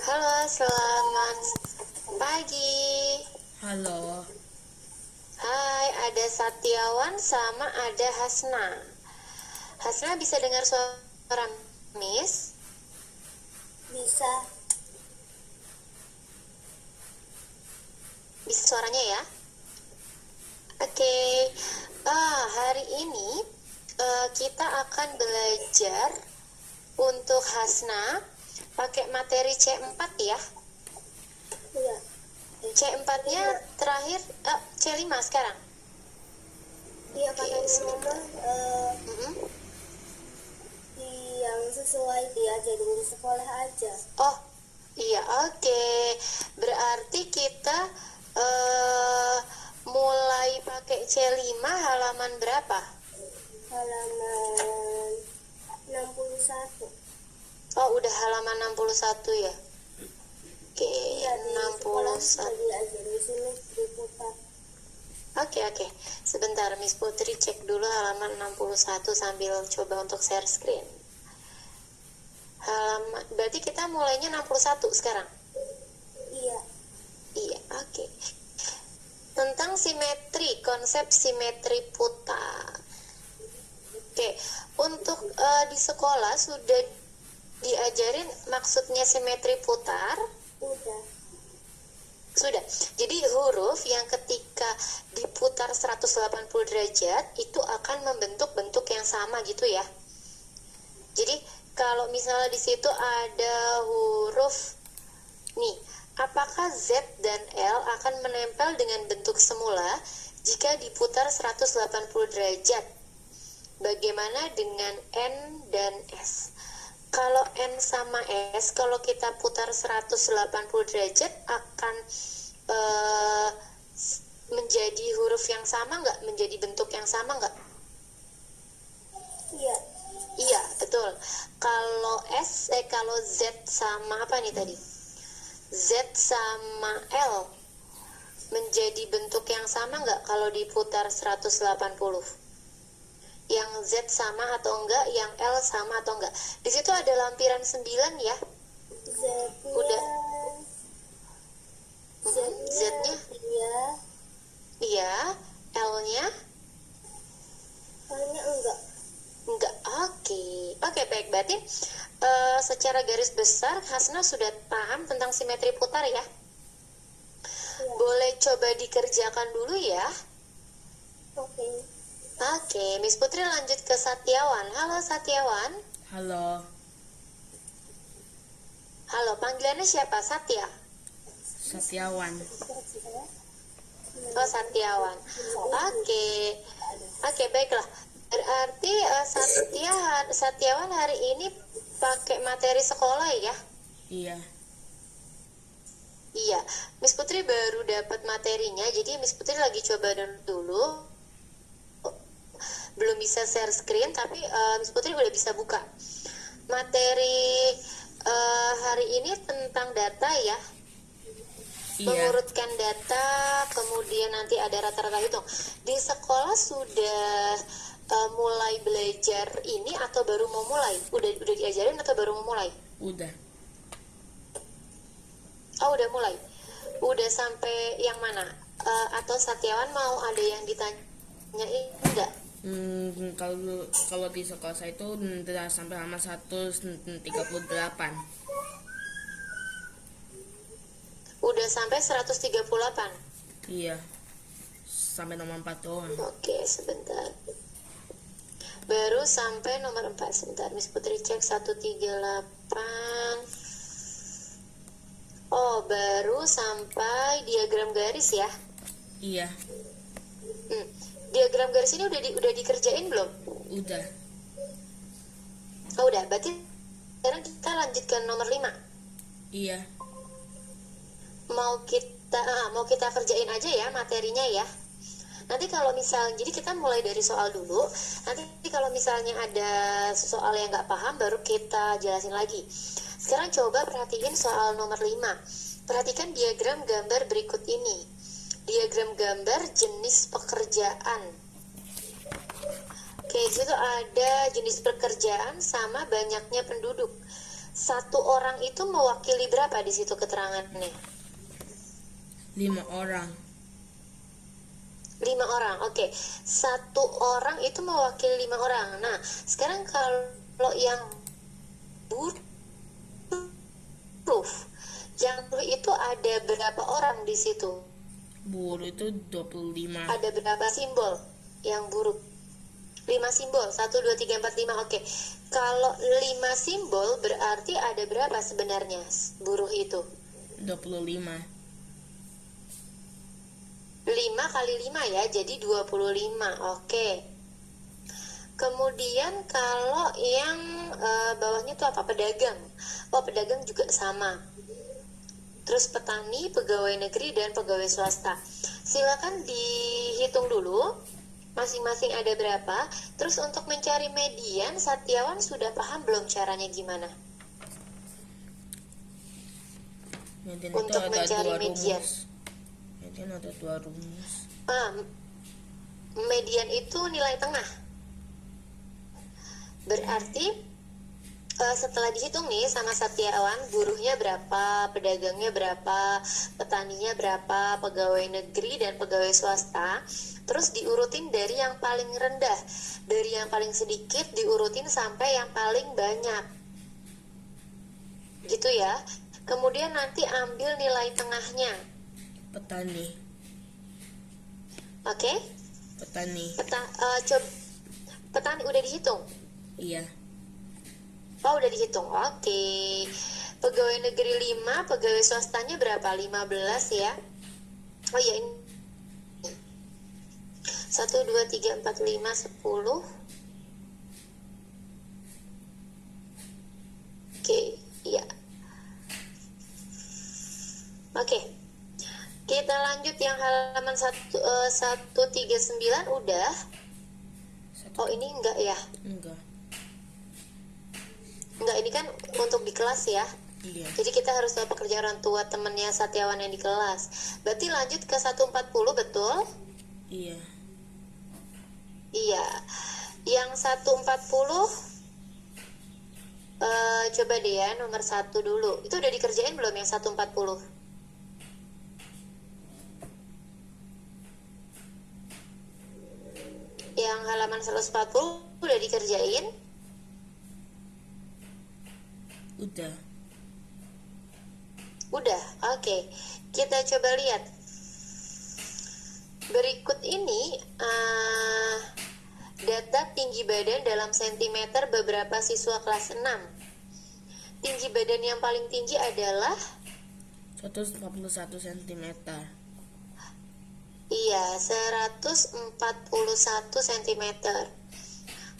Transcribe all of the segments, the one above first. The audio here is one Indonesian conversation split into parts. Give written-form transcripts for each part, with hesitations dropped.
Halo, selamat pagi. Halo, Hai, ada Satiawan sama ada Hasna. Hasna bisa dengar suara Miss? Bisa. Bisa suaranya ya? Oke. Hari ini kita akan belajar untuk Hasna pakai materi C4 ya. Iya. C4-nya terakhir C5 sekarang. Iya, Oke, katanya sebentar. mama Mm-mm. yang sesuai diajarin di sekolah aja. Oh, iya, oke. Berarti kita eh mulai pakai C5 halaman berapa? Halaman 61. Oh, udah halaman 61 ya. Oke, Iya, di sekolah sudah 61. diajarin simetri putar. Oke. Sebentar, Miss Putri cek dulu halaman 61 sambil coba untuk share screen. Berarti kita mulainya 61 sekarang. Iya. Iya, oke. Tentang simetri, konsep simetri putar. Oke, untuk di sekolah sudah diajarin maksudnya simetri putar? Udah. Sudah. Jadi huruf yang ketika diputar 180 derajat itu akan membentuk bentuk yang sama gitu ya. Jadi kalau misalnya di situ ada huruf nih, apakah Z dan L akan menempel dengan bentuk semula jika diputar 180 derajat? Bagaimana dengan N dan S? Kalau N sama S, kalau kita putar 180 derajat akan menjadi huruf yang sama nggak? Menjadi bentuk yang sama nggak? Iya. Iya, betul. Kalau Z sama apa nih tadi? Z sama L menjadi bentuk yang sama nggak kalau diputar 180? Yang Z sama atau enggak, yang L sama atau enggak? Di situ ada lampiran 9 ya. Z-nya. Udah. Z-nya. Iya. Iya. L-nya L-nya enggak. enggak. Oke, baik. Berarti secara garis besar Hasna sudah paham tentang simetri putar ya. Iya. Boleh coba dikerjakan dulu ya. Oke. Oke, Miss Putri lanjut ke Satiawan. Halo Satiawan. halo, Halo, panggilannya siapa? Satya? Satiawan. Oh, Satiawan. Oke, baiklah. Berarti Satiawan hari ini pakai materi sekolah ya? Iya, Iya. Miss Putri baru dapat materinya, jadi Miss Putri lagi coba download dulu. Belum bisa share screen, tapi Miss Putri udah bisa buka. Materi hari ini tentang data ya. iya, Mengurutkan data, kemudian nanti ada rata-rata hitung. Di sekolah sudah mulai belajar ini atau baru mau mulai? Udah diajarin atau baru mau mulai? udah. Oh, udah mulai. Udah sampai yang mana? Atau Satiawan mau ada yang ditanyain enggak? Kalau di sekolah saya itu udah sampai halaman 138. Udah sampai 138. Iya, sampai nomor 4 doang. Oke, sebentar. Baru sampai nomor 4. Sebentar, Miss Putri cek 138. Oh, baru sampai diagram garis ya. Iya, Diagram garis ini udah dikerjain belum? udah. Oh, udah. Berarti sekarang kita lanjut ke nomor 5. Iya, Mau kita kerjain aja ya materinya ya. Nanti kalau misalnya, jadi kita mulai dari soal dulu. Nanti kalau misalnya ada soal yang nggak paham, baru kita jelasin lagi. Sekarang coba perhatiin soal nomor 5. Perhatikan diagram gambar berikut ini. Diagram gambar jenis pekerjaan. Oke, di situ ada jenis pekerjaan sama banyaknya penduduk. satu orang itu mewakili berapa di situ keterangannya? 5 orang. 5 orang, oke. Satu orang itu mewakili 5 orang. Nah, sekarang kalau yang buruh, yang buruh itu ada berapa orang di situ? Buruh itu 25. Ada berapa simbol yang buruh? 5 simbol, 1, 2, 3, 4, 5, oke. Kalau 5 simbol berarti ada berapa sebenarnya buruh itu? 25. 5 kali 5 ya, jadi 25, oke. Kemudian kalau yang bawahnya itu apa? Pedagang. Oh, pedagang juga sama. Terus petani, pegawai negeri, dan pegawai swasta. Silakan dihitung dulu masing-masing ada berapa. Terus untuk mencari median, Satyawan sudah paham belum caranya gimana? Median Untuk itu ada mencari 2 median. rumus. Median ada 2 rumus. Median itu nilai tengah. Berarti setelah dihitung nih sama Satyawan, buruhnya berapa, pedagangnya berapa, petaninya berapa, pegawai negeri dan pegawai swasta, terus diurutin dari yang paling rendah, dari yang paling sedikit diurutin sampai yang paling banyak, gitu ya. Kemudian nanti ambil nilai tengahnya, Petani. oke? Petani. Coba petani udah dihitung? Iya. Oh, udah dihitung. Oke. Pegawai negeri 5, pegawai swastanya berapa? 15 ya. Oh iya, ini 1, 2, 3, 4, 5, 10. Oke, iya. Oke. Kita lanjut yang halaman 139 udah. Oh, ini enggak ya? Enggak. Enggak, ini kan untuk di kelas ya. Iya. Jadi kita harus tahu pekerjaan orang tua temannya Satyawan yang di kelas. Berarti lanjut ke 140, betul? Iya. Iya. Yang 140 coba deh ya, nomor 1 dulu. Itu udah dikerjain belum yang 140? Yang halaman 140 udah dikerjain? Udah. Udah, oke. Kita coba lihat. Berikut ini data tinggi badan dalam sentimeter beberapa siswa kelas 6. Tinggi badan yang paling tinggi adalah 141 cm. iya, 141 cm.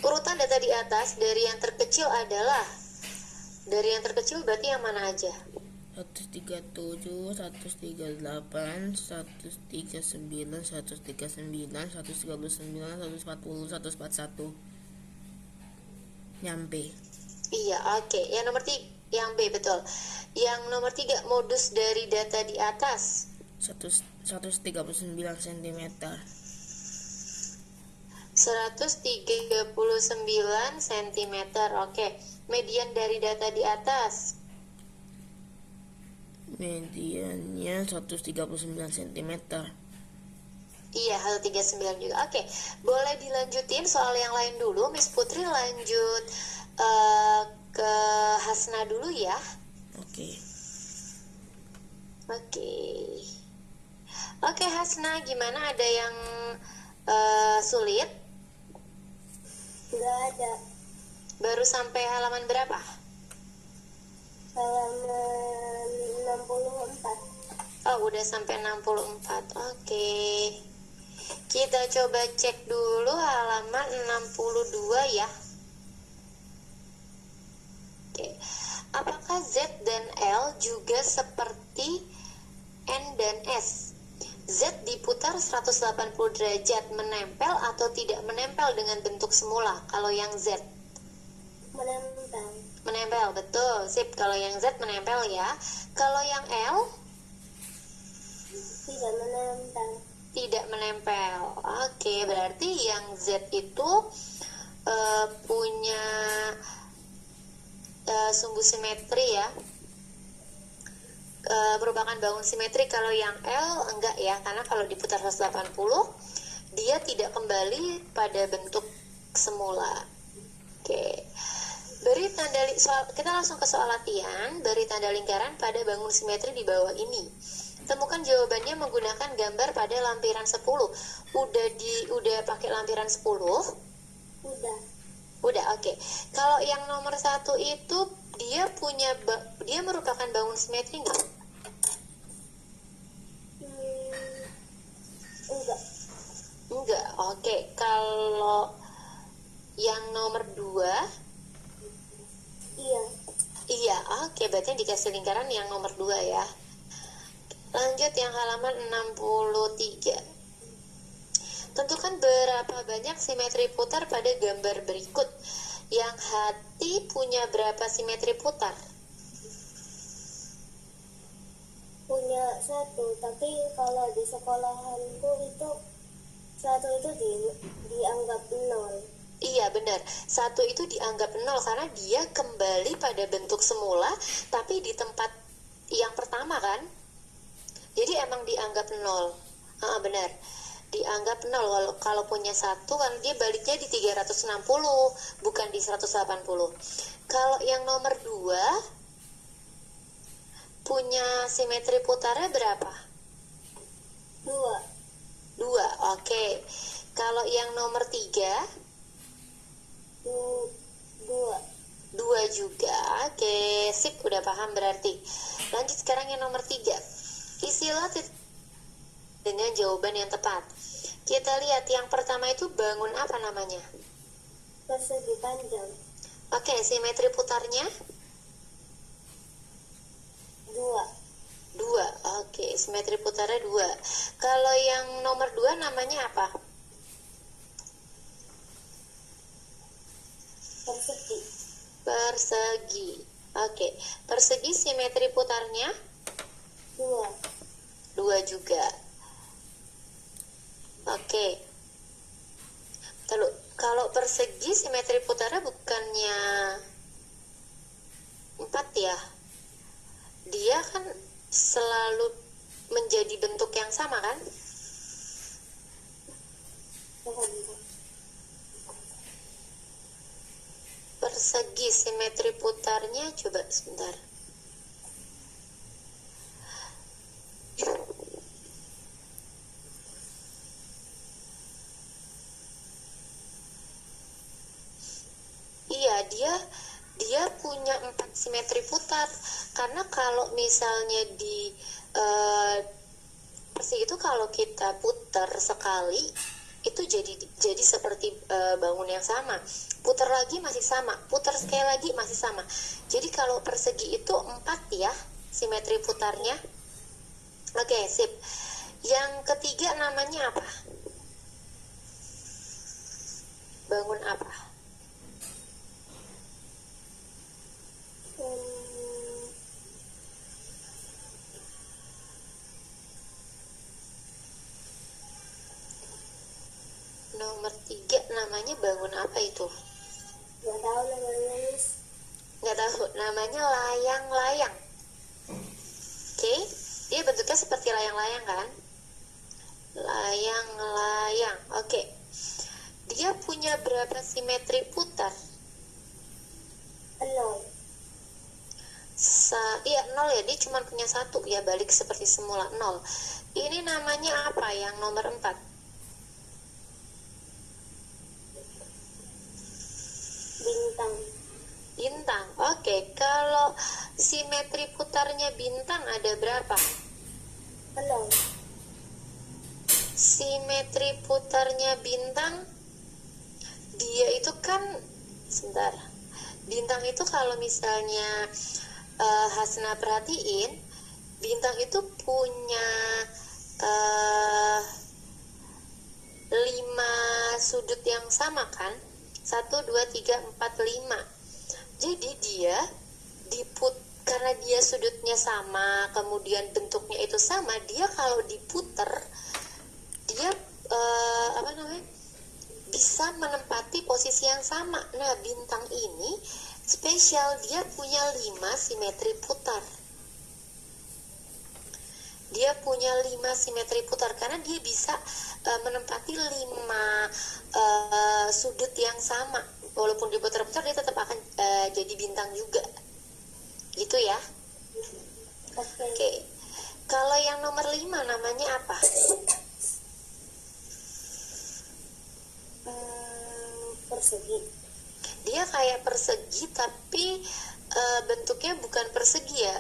Urutan data di atas dari yang terkecil adalah, dari yang terkecil berarti yang mana aja? 137, 138, 139, 139, 139, 140, 141. Nyampe. Iya, oke. Yang nomor 3, yang B betul. Yang nomor 3, modus dari data di atas. 139 cm. 139 cm. Oke. Median dari data di atas. Mediannya 139 cm. Iya, 139 juga. Oke. Boleh dilanjutin soal yang lain dulu. Miss Putri lanjut ke Hasna dulu ya. Oke. Oke, Hasna, gimana? Ada yang sulit? Nggak ada. Baru sampai halaman berapa? Halaman 64. Oh, udah sampai 64. Oke. Kita coba cek dulu halaman 62 ya. Oke. Apakah Z dan L juga seperti N dan S? Z diputar 180 derajat, menempel atau tidak menempel dengan bentuk semula? Kalau yang Z Menempel. menempel, betul. Sip, kalau yang Z menempel ya. Kalau yang L Tidak menempel. tidak menempel. Oke, berarti yang Z itu punya sumbu simetri ya, merupakan bangun simetri. Kalau yang L enggak ya, karena kalau diputar 180 dia tidak kembali pada bentuk semula. Oke. Beri tanda kita langsung ke soal latihan. Beri tanda lingkaran pada bangun simetri di bawah ini. Temukan jawabannya menggunakan gambar pada lampiran 10. Udah pakai lampiran 10? Udah, oke. Kalau yang nomor 1 itu dia merupakan bangun simetri nggak? Enggak, oke. Kalau yang nomor 2? Iya, oke. Berarti dikasih lingkaran yang nomor 2 ya. Lanjut yang halaman 63. Tentukan berapa banyak simetri putar pada gambar berikut. Yang hati punya berapa simetri putar? Punya 1, tapi kalau di sekolahanku itu 1 itu dianggap 0. Iya benar, 1 itu dianggap 0 karena dia kembali pada bentuk semula, tapi di tempat yang pertama kan. Jadi emang dianggap 0. Benar, dianggap 0 kalau punya 1, kan dia baliknya di 360, bukan di 180. Kalau yang nomor 2 punya simetri putarnya berapa? 2, oke. Kalau yang nomor 3? 2 juga. Oke, sip, udah paham berarti. Lanjut sekarang yang nomor 3. Isilah dengan jawaban yang tepat. Kita lihat yang pertama itu bangun apa namanya? Persegi panjang. Oke, simetri putarnya? 2. Oke, simetri putarnya 2. Kalau yang nomor 2 namanya apa? Persegi. Oke, persegi simetri putarnya? 2 juga. Oke. Lalu kalau persegi simetri putarnya bukannya 4 ya? Dia kan selalu menjadi bentuk yang sama kan? Persegi simetri putarnya, coba sebentar. Iya, dia punya 4 simetri putar. Karena kalau misalnya di persegi itu kalau kita putar sekali itu jadi seperti bangun yang sama. Putar lagi masih sama, putar sekali lagi masih sama. Jadi kalau persegi itu 4 ya simetri putarnya. Oke, sip. Yang ketiga namanya apa? Bangun apa? Nomor 3 namanya bangun apa itu? Nggak tahu namanya, Miss. Nggak tahu, namanya layang-layang. Oke, dia bentuknya seperti layang-layang kan? Layang-layang. Oke. Dia punya berapa simetri putar? 0. Iya 0 ya, dia cuma punya 1 ya, balik seperti semula 0. Ini namanya apa yang nomor 4? Bintang. Oke, kalau simetri putarnya bintang ada berapa? 0. Simetri putarnya bintang, dia itu kan, sebentar. Bintang itu kalau misalnya Hasna perhatiin, bintang itu punya 5 sudut yang sama kan? 1, 2, 3, 4, 5. Jadi dia karena dia sudutnya sama, kemudian bentuknya itu sama, dia kalau diputer dia bisa menempati posisi yang sama. Nah, bintang ini Spesial, dia punya 5 simetri putar. Dia punya 5 simetri putar karena dia bisa menempati 5 sudut yang sama. Walaupun diputar-putar dia tetap akan jadi bintang juga. Gitu ya. Oke. Kalau yang nomor 5 namanya apa? Persegi. Dia kayak persegi tapi bentuknya bukan persegi ya.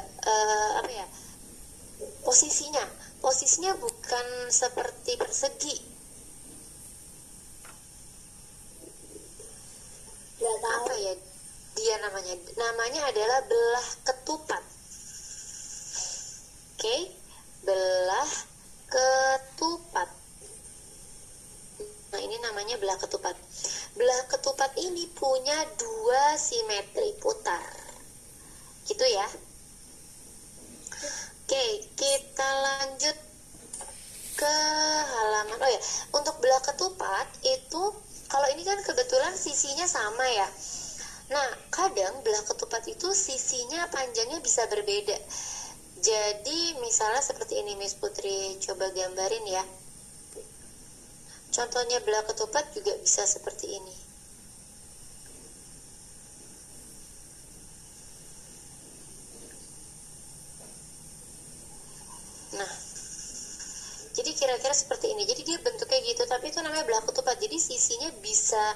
Apa ya? Posisinya bukan seperti persegi. Nggak tahu. Apa ya dia namanya adalah belah ketupat. Oke, belah ketupat. Nah, ini namanya belah ketupat. Belah ketupat ini punya 2 simetri putar. Gitu ya. Oke, kita lanjut ke halaman. Oh ya, untuk belah ketupat itu kalau ini kan kebetulan sisinya sama ya. Nah, kadang belah ketupat itu sisinya panjangnya bisa berbeda. Jadi misalnya seperti ini, Miss Putri coba gambarin ya. Contohnya belah ketupat juga bisa seperti ini. Nah, jadi kira-kira seperti ini. Jadi dia bentuknya gitu, tapi itu namanya belah ketupat. Jadi sisinya bisa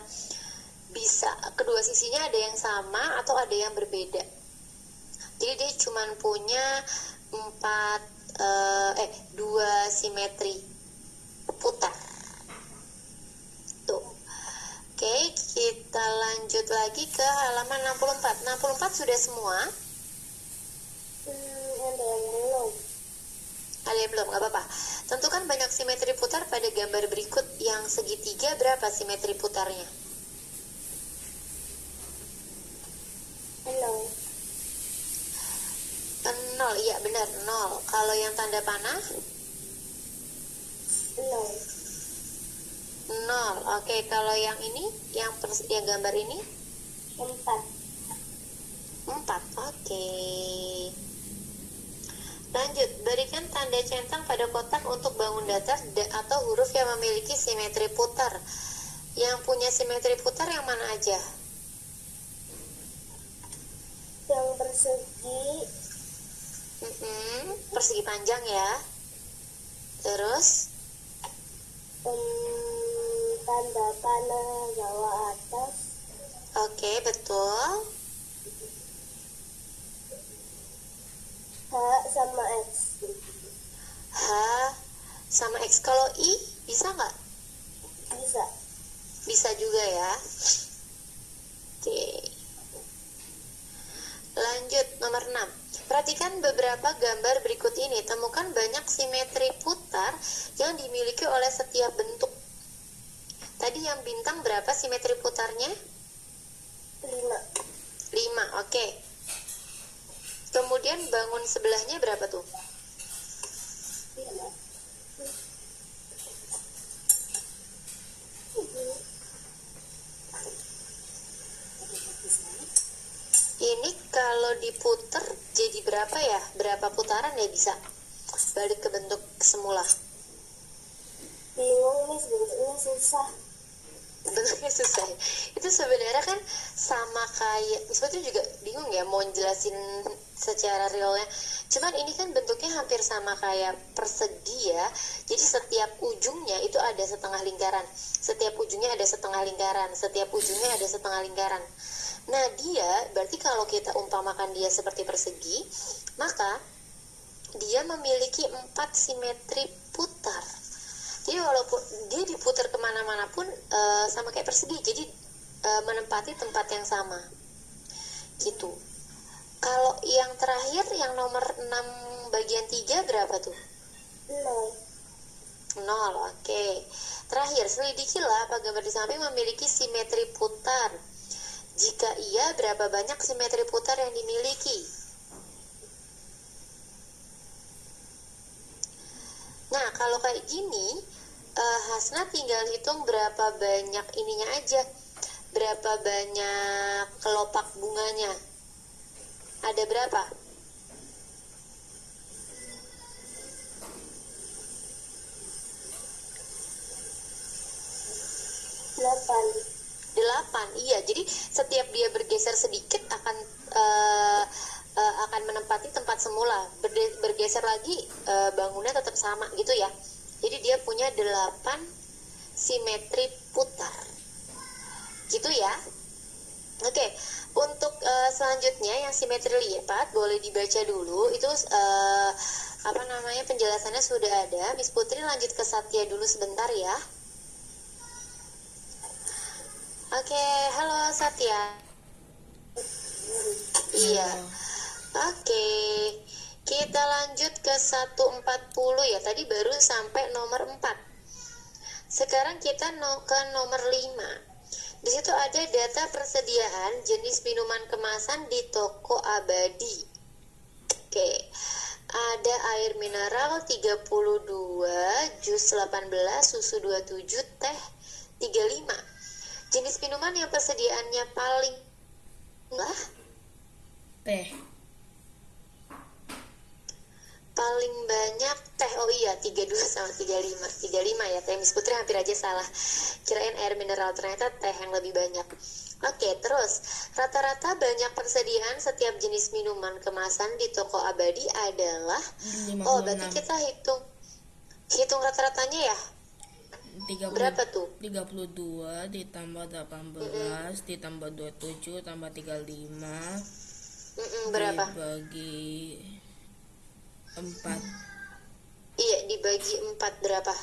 kedua sisinya ada yang sama atau ada yang berbeda. Jadi dia cuma punya 2 simetri putar. Tuh. Oke, kita lanjut lagi ke halaman 64. 64 sudah semua? Ada yang belum. Ada yang belum, gak apa-apa. Tentukan banyak simetri putar pada gambar berikut. Yang segitiga berapa simetri putarnya? 0. 0, iya benar, 0. Kalau yang tanda panah? 0. 0. Oke, kalau yang ini, yang gambar ini? 4. 4. Oke. Lanjut, berikan tanda centang pada kotak untuk bangun datar atau huruf yang memiliki simetri putar. Yang punya simetri putar yang mana aja? Yang persegi. Persegi panjang ya. Terus? Tanda panah bawah atas. Oke, betul. H sama X. H sama X. Kalau I bisa nggak? Bisa. Bisa juga ya. Oke. Lanjut nomor 6. Perhatikan beberapa gambar berikut ini. Temukan banyak simetri putar yang dimiliki oleh setiap bentuk. Tadi yang bintang berapa simetri putarnya? 5. 5, oke. Kemudian bangun sebelahnya berapa tuh? 5. Ini kalau diputer jadi berapa ya? Berapa putaran ya bisa balik ke bentuk semula? Bingung nih, bentuknya susah. Bentuknya susah ya? Itu sebenarnya kan sama kayak, sebetulnya juga bingung ya mau jelasin secara realnya. Cuman ini kan bentuknya hampir sama kayak persegi ya. Jadi setiap ujungnya itu ada setengah lingkaran. Setiap ujungnya ada setengah lingkaran. Setiap ujungnya ada setengah lingkaran. Nah dia, berarti kalau kita umpamakan dia seperti persegi, maka dia memiliki 4 simetri putar. Jadi walaupun dia diputar kemana-mana pun sama kayak persegi, jadi menempati tempat yang sama gitu. Kalau yang terakhir, yang nomor 6 bagian 3 berapa tuh? 0. 0, oke. Terakhir, selidikilah apa gambar di samping memiliki simetri putar. Jika iya, berapa banyak simetri putar yang dimiliki? Nah, kalau kayak gini, Hasna tinggal hitung berapa banyak ininya aja. berapa banyak kelopak bunganya? Ada berapa? 8. Iya, jadi setiap dia bergeser sedikit akan menempati tempat semula. Bergeser lagi, bangunnya tetap sama gitu ya. Jadi dia punya 8 simetri putar. Gitu ya. Oke, untuk selanjutnya yang simetri lipat boleh dibaca dulu. Itu penjelasannya sudah ada. Miss Putri lanjut ke Satya dulu sebentar ya. Oke, halo Satya. Iya. Oke. Kita lanjut ke 140 ya. Tadi baru sampai nomor 4. Sekarang kita ke nomor 5. Di situ ada data persediaan jenis minuman kemasan di toko Abadi. Oke. Ada air mineral 32, jus 18, susu 27, teh 35. Jenis minuman yang persediaannya paling Teh. paling banyak teh. Oh iya, 32 sama 35. 35 ya, teh. Miss Putri hampir aja salah. Kirain air mineral, ternyata teh yang lebih banyak. Oke, terus rata-rata banyak persediaan setiap jenis minuman kemasan di toko Abadi adalah 56. Berarti kita hitung rata-ratanya ya. 30, Berapa tuh? 32 ditambah 18 ditambah 27 tambah 35 Berapa? dibagi 4. Iya, dibagi 4 berapa?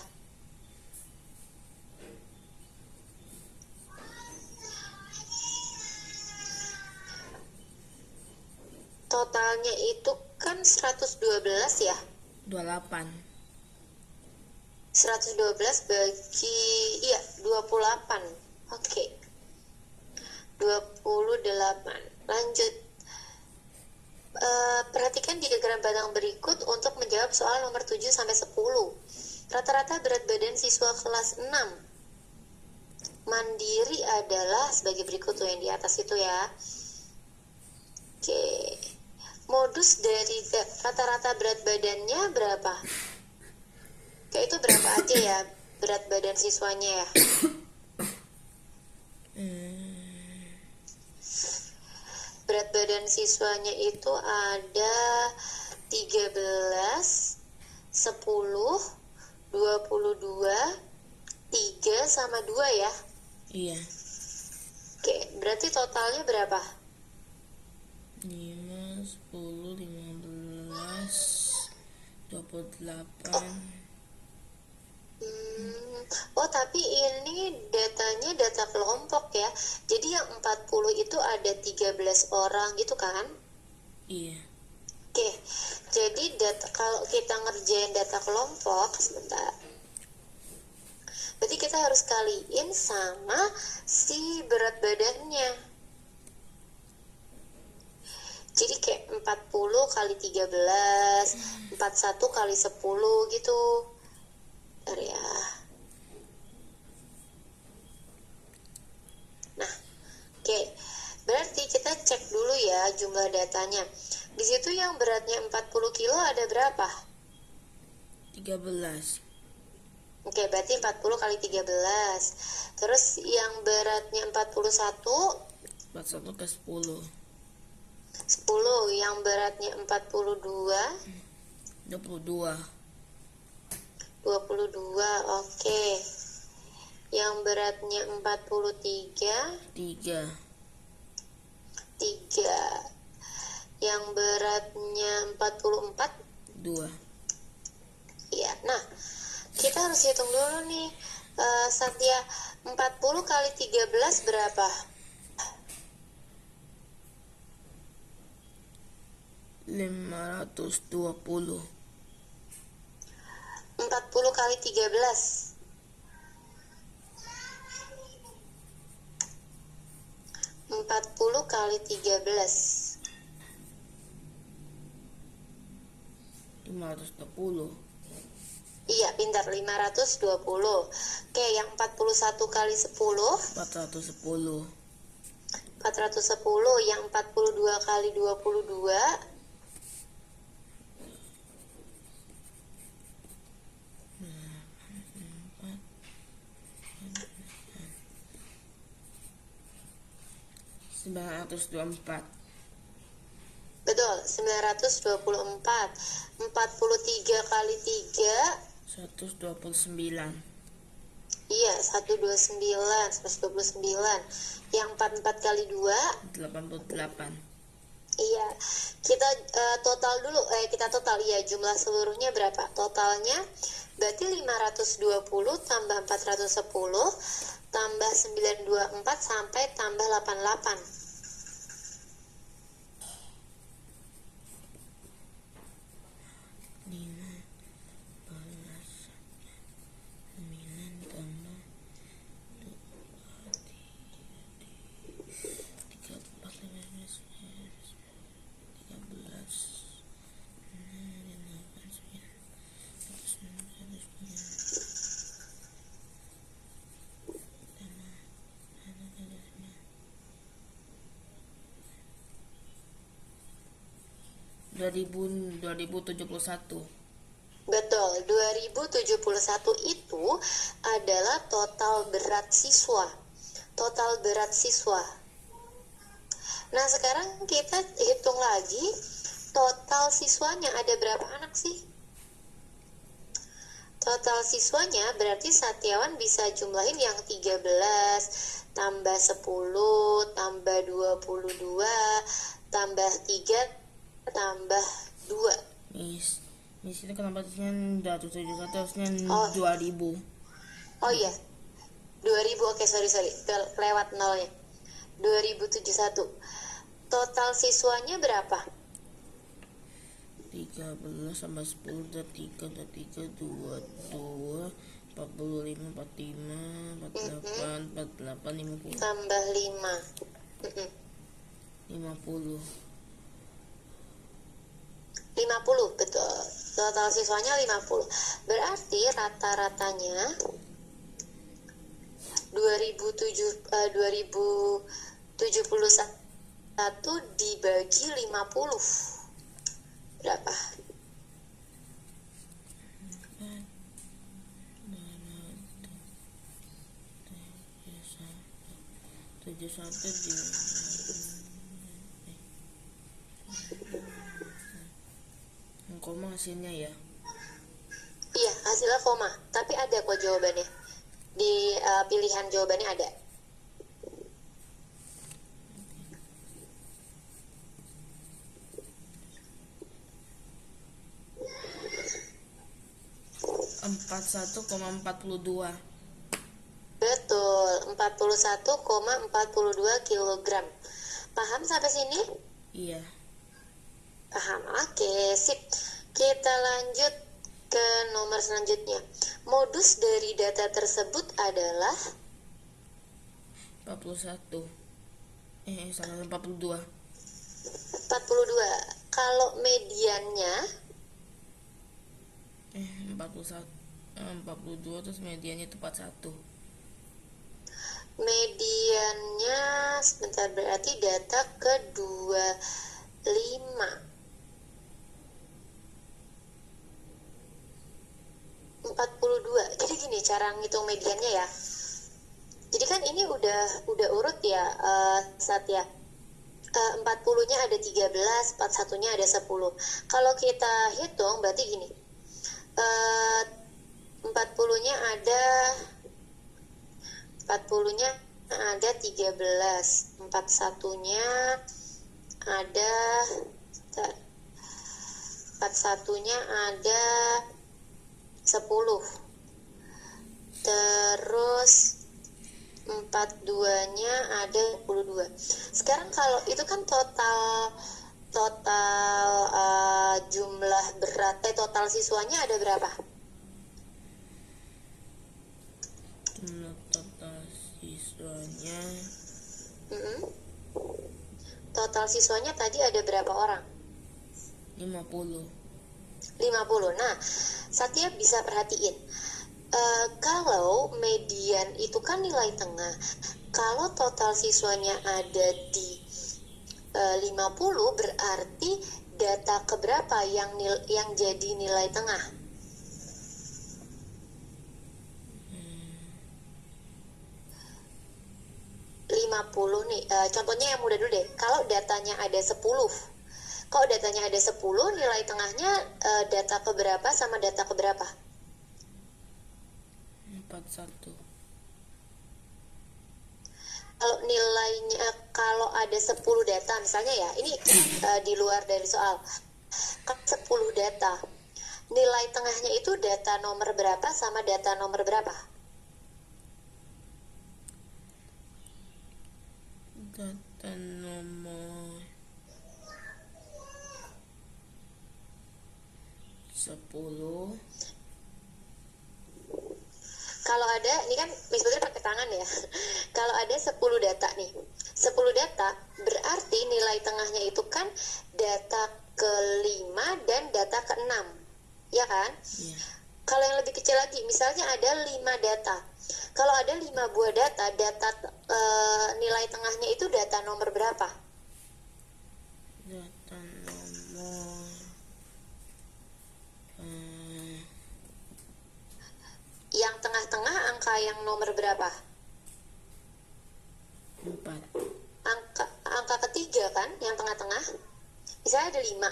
Totalnya itu kan 112 ya. 28. 112 bagi 28. Oke. 28. Lanjut. Perhatikan diagram batang berikut untuk menjawab soal nomor 7 sampai 10. Rata-rata berat badan siswa kelas 6 mandiri adalah sebagai berikut tuh yang di atas itu ya. Oke. Modus dari rata-rata berat badannya berapa? Kayak itu berapa aja ya berat badan siswanya ya? Berat badan siswanya itu ada 13, 10, 22, 3 sama 2 ya? Iya. Oke, berarti totalnya berapa? 5, 10, 15, 28. Tapi ini datanya data kelompok ya. Jadi yang 40 itu ada 13 orang gitu kan? Iya. Oke, jadi kalau kita ngerjain data kelompok, sebentar. Berarti kita harus kaliin sama si berat badannya. Jadi kayak 40 kali 13, 41 kali 10 gitu. Bentar ya. Nah, oke. Berarti kita cek dulu ya jumlah datanya. Di situ yang beratnya 40 kilo ada berapa? 13. Oke, berarti 40 kali 13. Terus yang beratnya 41 41 ke 10. 10. Yang beratnya 42 22. 22. Oke. Yang beratnya 43 3. 3. Yang beratnya 44 2. Iya. Nah, kita harus hitung dulu nih. Satya, 40 kali 13 berapa? 520. 40 kali 13 40 kali 13 520. Iya, pintar, 520. Oke, yang 41 kali 10 410. 410, yang 42 kali 22 924. betul, 924. 43 kali 3 129. iya, 129, 129. Yang 44 kali 2 88. iya. Kita total dulu, kita total ya, jumlah seluruhnya berapa? Totalnya berarti 520 tambah 410 tambah 924 sampai tambah 88. 2071. Betul, 2071 itu adalah total berat siswa. Total berat siswa. Nah, sekarang kita hitung lagi total siswanya ada berapa anak sih? Total siswanya berarti Satiawan bisa jumlahin yang 13 tambah 10 tambah 22 tambah 3 tambah 2. Miss itu kenapa harusnya 171 harusnya Oh. 2000. Oh iya, 2000, oke, sorry, lewat nolnya. 2071. Total siswanya berapa? 13 tambah 10 udah 3 22 45 45 48 50 Tambah 5. 50. 50, betul. Total siswanya 50. Berarti rata-ratanya 2071 dibagi 50. Berapa? 71 di koma hasilnya ya. Iya, hasilnya koma. Tapi ada kok jawabannya. Di pilihan jawabannya ada. Satu 41,42. Betul, 41,42 kilogram. Paham sampai sini? Iya. Paham, oke, sip. Kita lanjut ke nomor selanjutnya. Modus dari data tersebut adalah 41. Salah 42. 42. Kalau mediannya 41 42 terus mediannya itu 41. mediannya sebentar, berarti data ke-25. Jadi gini cara ngitung mediannya ya. Jadi kan ini udah urut ya, Satya. 40-nya ada 13, 41-nya ada 10. Kalau kita hitung berarti gini. 40-nya ada 13, 41-nya ada 41-nya ada 10. Terus 42-nya ada 22. Sekarang kalau itu kan total jumlah berat, total siswanya ada berapa? Jumlah total siswanya Total siswanya tadi ada berapa orang? 50. 50. Nah, Satya bisa perhatiin. Kalau median itu kan nilai tengah. Kalau total siswanya ada di 50, berarti data keberapa yang jadi nilai tengah? 50 nih, contohnya yang mudah dulu deh. Kalau datanya ada 10, nilai tengahnya data keberapa sama data keberapa? 41. Kalau nilainya, kalau ada 10 data misalnya ya, ini di luar dari soal. Kalau 10 data, nilai tengahnya itu data nomor berapa sama data nomor berapa? Data nomor 10. Kalau ada, ini kan Miss Putri pakai tangan ya. Kalau ada 10 data nih, 10 data berarti nilai tengahnya itu kan data ke-5 dan data ke-6, ya kan? Iya. Kalau yang lebih kecil lagi, misalnya ada 5 data. Kalau ada 5 buah data, nilai tengahnya itu data nomor berapa? Data nomor Yang tengah-tengah angka yang nomor berapa? 4. Angka ketiga kan, yang tengah-tengah. Misalnya ada 5.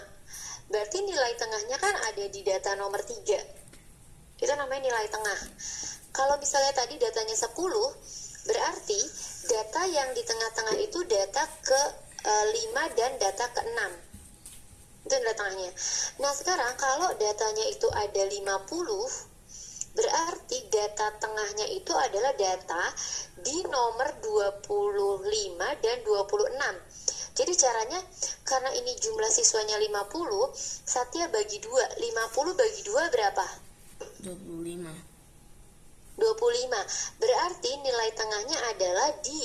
Berarti nilai tengahnya kan ada di data nomor 3. Itu namanya nilai tengah. Kalau misalnya tadi datanya 10, berarti data yang di tengah-tengah itu data ke-5 dan data ke-6. Itu nilai tengahnya. Nah, sekarang kalau datanya itu ada 50, berarti data tengahnya itu adalah data di nomor 25 dan 26. Jadi caranya, karena ini jumlah siswanya 50, Satya bagi 2. 50 bagi 2 berapa? 25. 25. Berarti nilai tengahnya adalah di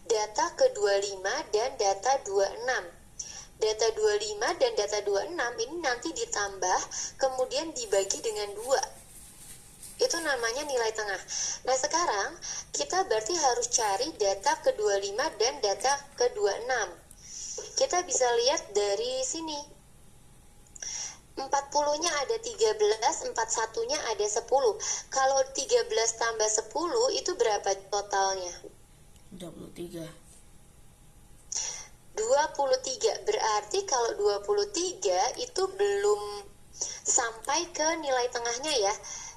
data ke-25 dan data 26. Data 25 dan data 26 ini nanti ditambah, kemudian dibagi dengan 2. Itu namanya nilai tengah. Nah, sekarang kita berarti harus cari data ke-25 dan data ke-26. Kita bisa lihat dari sini. 40-nya ada 13, 41-nya ada 10. Kalau 13 tambah 10 itu berapa totalnya? 23. 23. Berarti kalau 23 itu belum sampai ke nilai tengahnya ya.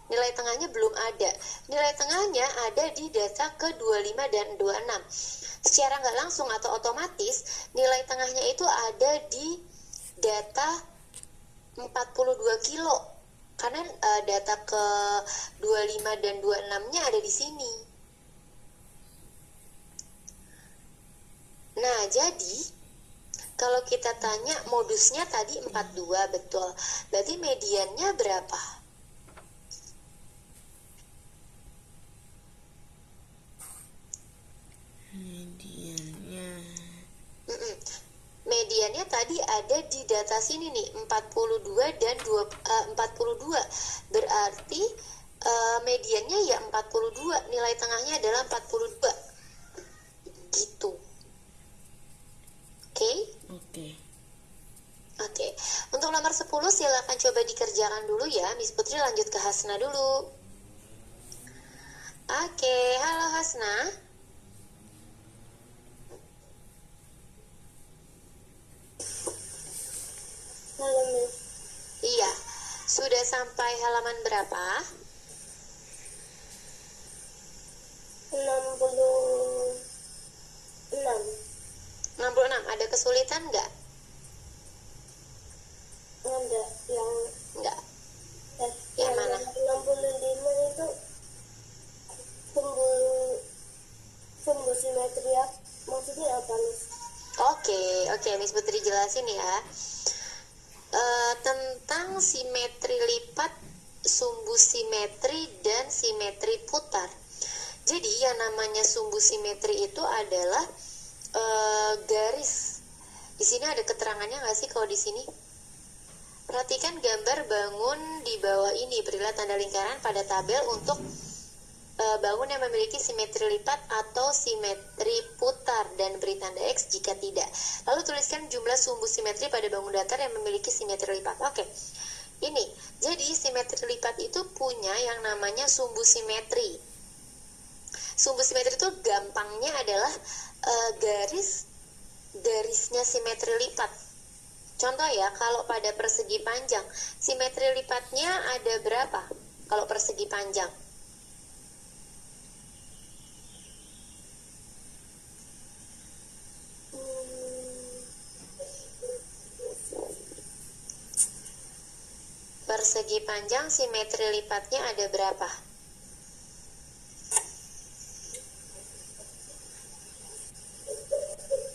Nilai tengahnya belum ada. Nilai tengahnya ada di data ke-25 dan 26. Secara nggak langsung atau otomatis, nilai tengahnya itu ada di data 42 kilo. Karena data ke-25 dan 26-nya ada di sini. Nah, jadi kalau kita tanya modusnya tadi 42, betul. Berarti mediannya berapa? Mediannya tadi ada di data sini nih, 42 dan 42. Berarti mediannya ya 42, nilai tengahnya adalah 42. Gitu. Oke? Oke. Untuk nomor 10 silakan coba dikerjakan dulu ya. Miss Putri lanjut ke Hasna dulu. Oke, halo Hasna. Halo, Miss. Iya, sudah sampai halaman berapa? 66. 66. Ada kesulitan nggak? Ada yang Nggak. yang Yang mana? 65 itu sumbu simetri ya. Maksudnya apa, Miss? Oke, Miss Putri jelasin ya. Tentang simetri lipat, sumbu simetri, dan simetri putar. Jadi yang namanya sumbu simetri itu adalah garis. Di sini ada keterangannya nggak sih kalau di sini? Perhatikan gambar bangun di bawah ini. Berilah tanda lingkaran pada tabel untuk bangun yang memiliki simetri lipat atau simetri putar dan beri tanda X jika tidak. Lalu tuliskan jumlah sumbu simetri pada bangun datar yang memiliki simetri lipat. Oke. Ini, jadi simetri lipat itu punya yang namanya sumbu simetri. Sumbu simetri itu gampangnya adalah garisnya simetri lipat. Contoh ya, kalau pada persegi panjang, simetri lipatnya ada berapa? Kalau persegi panjang, persegi panjang simetri lipatnya ada berapa?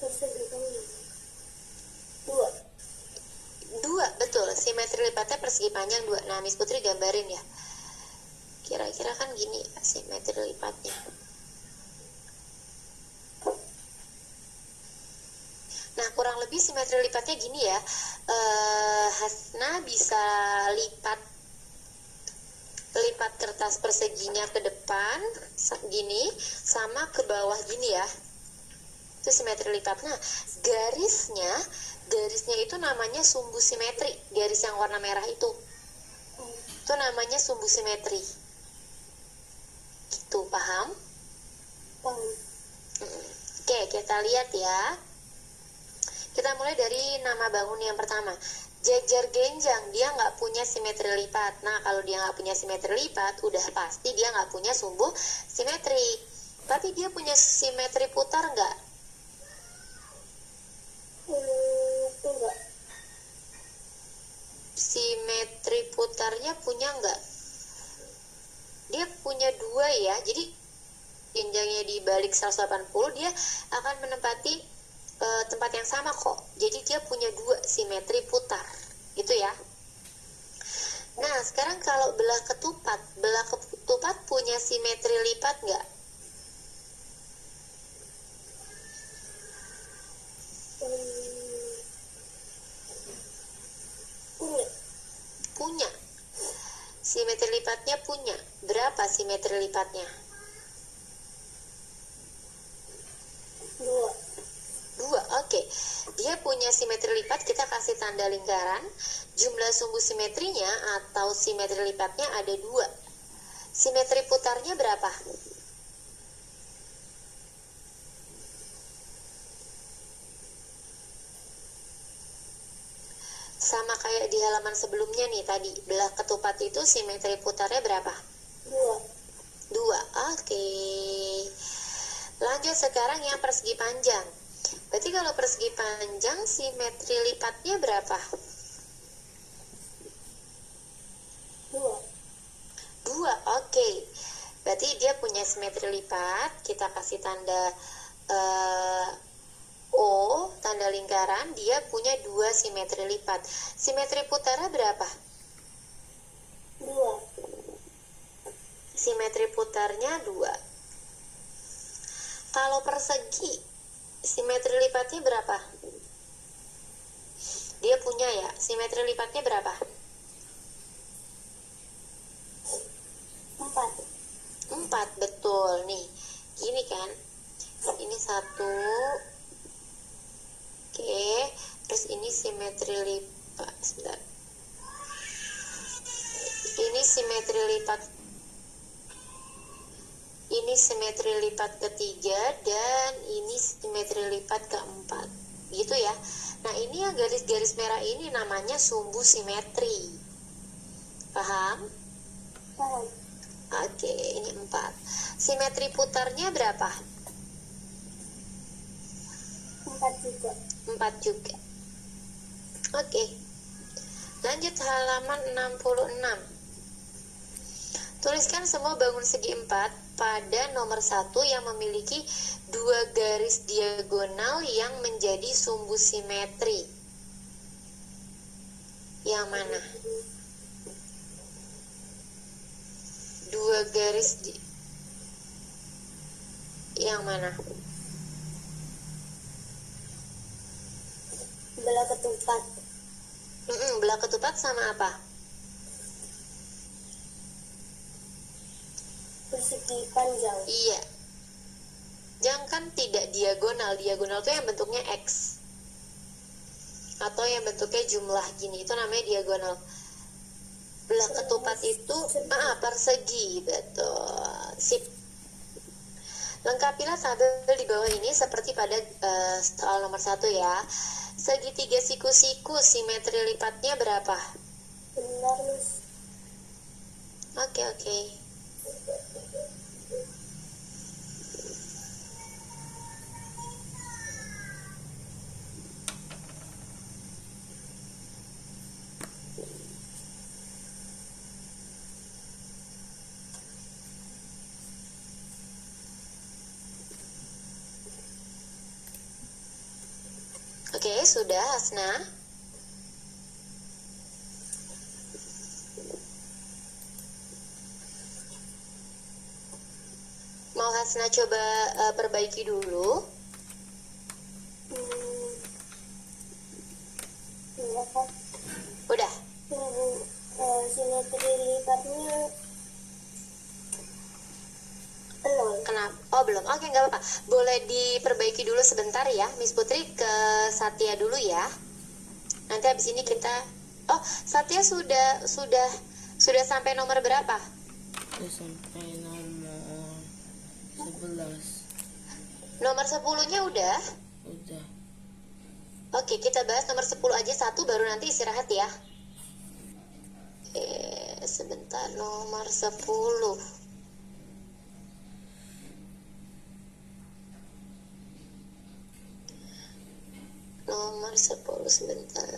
persegi panjang 2. Dua, betul. Simetri lipatnya persegi panjang 2. Nah, Miss Putri gambarin ya. Kira-kira kan gini ya, simetri lipatnya. Nah, kurang lebih simetri lipatnya gini ya. Hasna bisa lipat kertas perseginya ke depan gini sama ke bawah gini ya. Itu simetri lipat. Nah, garisnya itu namanya sumbu simetri. Garis yang warna merah itu namanya sumbu simetri. Gitu, paham? Paham. Oke, kita lihat ya. Kita mulai dari nama bangun yang pertama. Jajar genjang, dia nggak punya simetri lipat. Nah, kalau dia nggak punya simetri lipat, udah pasti dia nggak punya sumbu simetri. Tapi dia punya simetri putar nggak? Enggak. Simetri putarnya punya nggak? Dia punya 2 ya. Jadi genjangnya di balik 180, dia akan menempati tempat yang sama kok. Jadi dia punya 2 simetri putar. Gitu ya. Nah, sekarang kalau belah ketupat punya simetri lipat nggak? Punya. Simetri lipatnya punya. Berapa simetri lipatnya? 2, oke. Dia punya simetri lipat, kita kasih tanda lingkaran. Jumlah sumbu simetrinya atau simetri lipatnya ada 2. Simetri putarnya berapa? Sama kayak di halaman sebelumnya nih tadi. Belah ketupat itu simetri putarnya berapa? 2, oke. Lanjut sekarang yang persegi panjang. Berarti kalau persegi panjang simetri lipatnya berapa? 2, oke. Berarti dia punya simetri lipat. Kita kasih tanda O, tanda lingkaran. Dia punya 2 simetri lipat. Simetri putarnya berapa? 2. Simetri putarnya 2. Kalau persegi, simetri lipatnya berapa? Dia punya ya, simetri lipatnya berapa? 4, betul. Nih, gini kan. Ini 1. Oke, terus ini simetri lipat. Sebentar. Ini simetri lipat. Ini simetri lipat ketiga dan ini simetri lipat keempat. Gitu ya. Nah, ini yang garis-garis merah ini namanya sumbu simetri. Paham? Paham. Oke, ini 4. Simetri putarnya berapa? 4 juga. 4 juga. Oke. Lanjut halaman 66. Tuliskan semua bangun segi 4 pada nomor 1 yang memiliki 2 garis diagonal yang menjadi sumbu simetri. Yang mana? 2 garis yang mana? Belah ketupat. Belah ketupat sama apa? persegi panjang. Iya. Jangan tidak diagonal. Diagonal tuh yang bentuknya X. Atau yang bentuknya jumlah gini. Itu namanya diagonal. Belah ketupat itu persegi. Betul. Sip. Lengkapilah tabel di bawah ini seperti pada soal nomor 1 ya. Segitiga siku-siku simetri lipatnya berapa? Benar, Mas. Oke. Oke, sudah Hasna? Mau Hasna coba perbaiki dulu? Iya, Kak. Udah? Tunggu, simetri lipatnya 0. Kenapa? Oh belum. Oke, nggak apa-apa. Boleh diperbaiki dulu sebentar ya, Miss Putri ke Satya dulu ya. Nanti habis ini kita. Oh, Satya sudah sampai nomor berapa? Udah sampai nomor 11. Nomor 10-nya udah? Udah. Oke, kita bahas nomor 10 aja satu, baru nanti istirahat ya. Sebentar, nomor 10. Nomor 10 sebentar.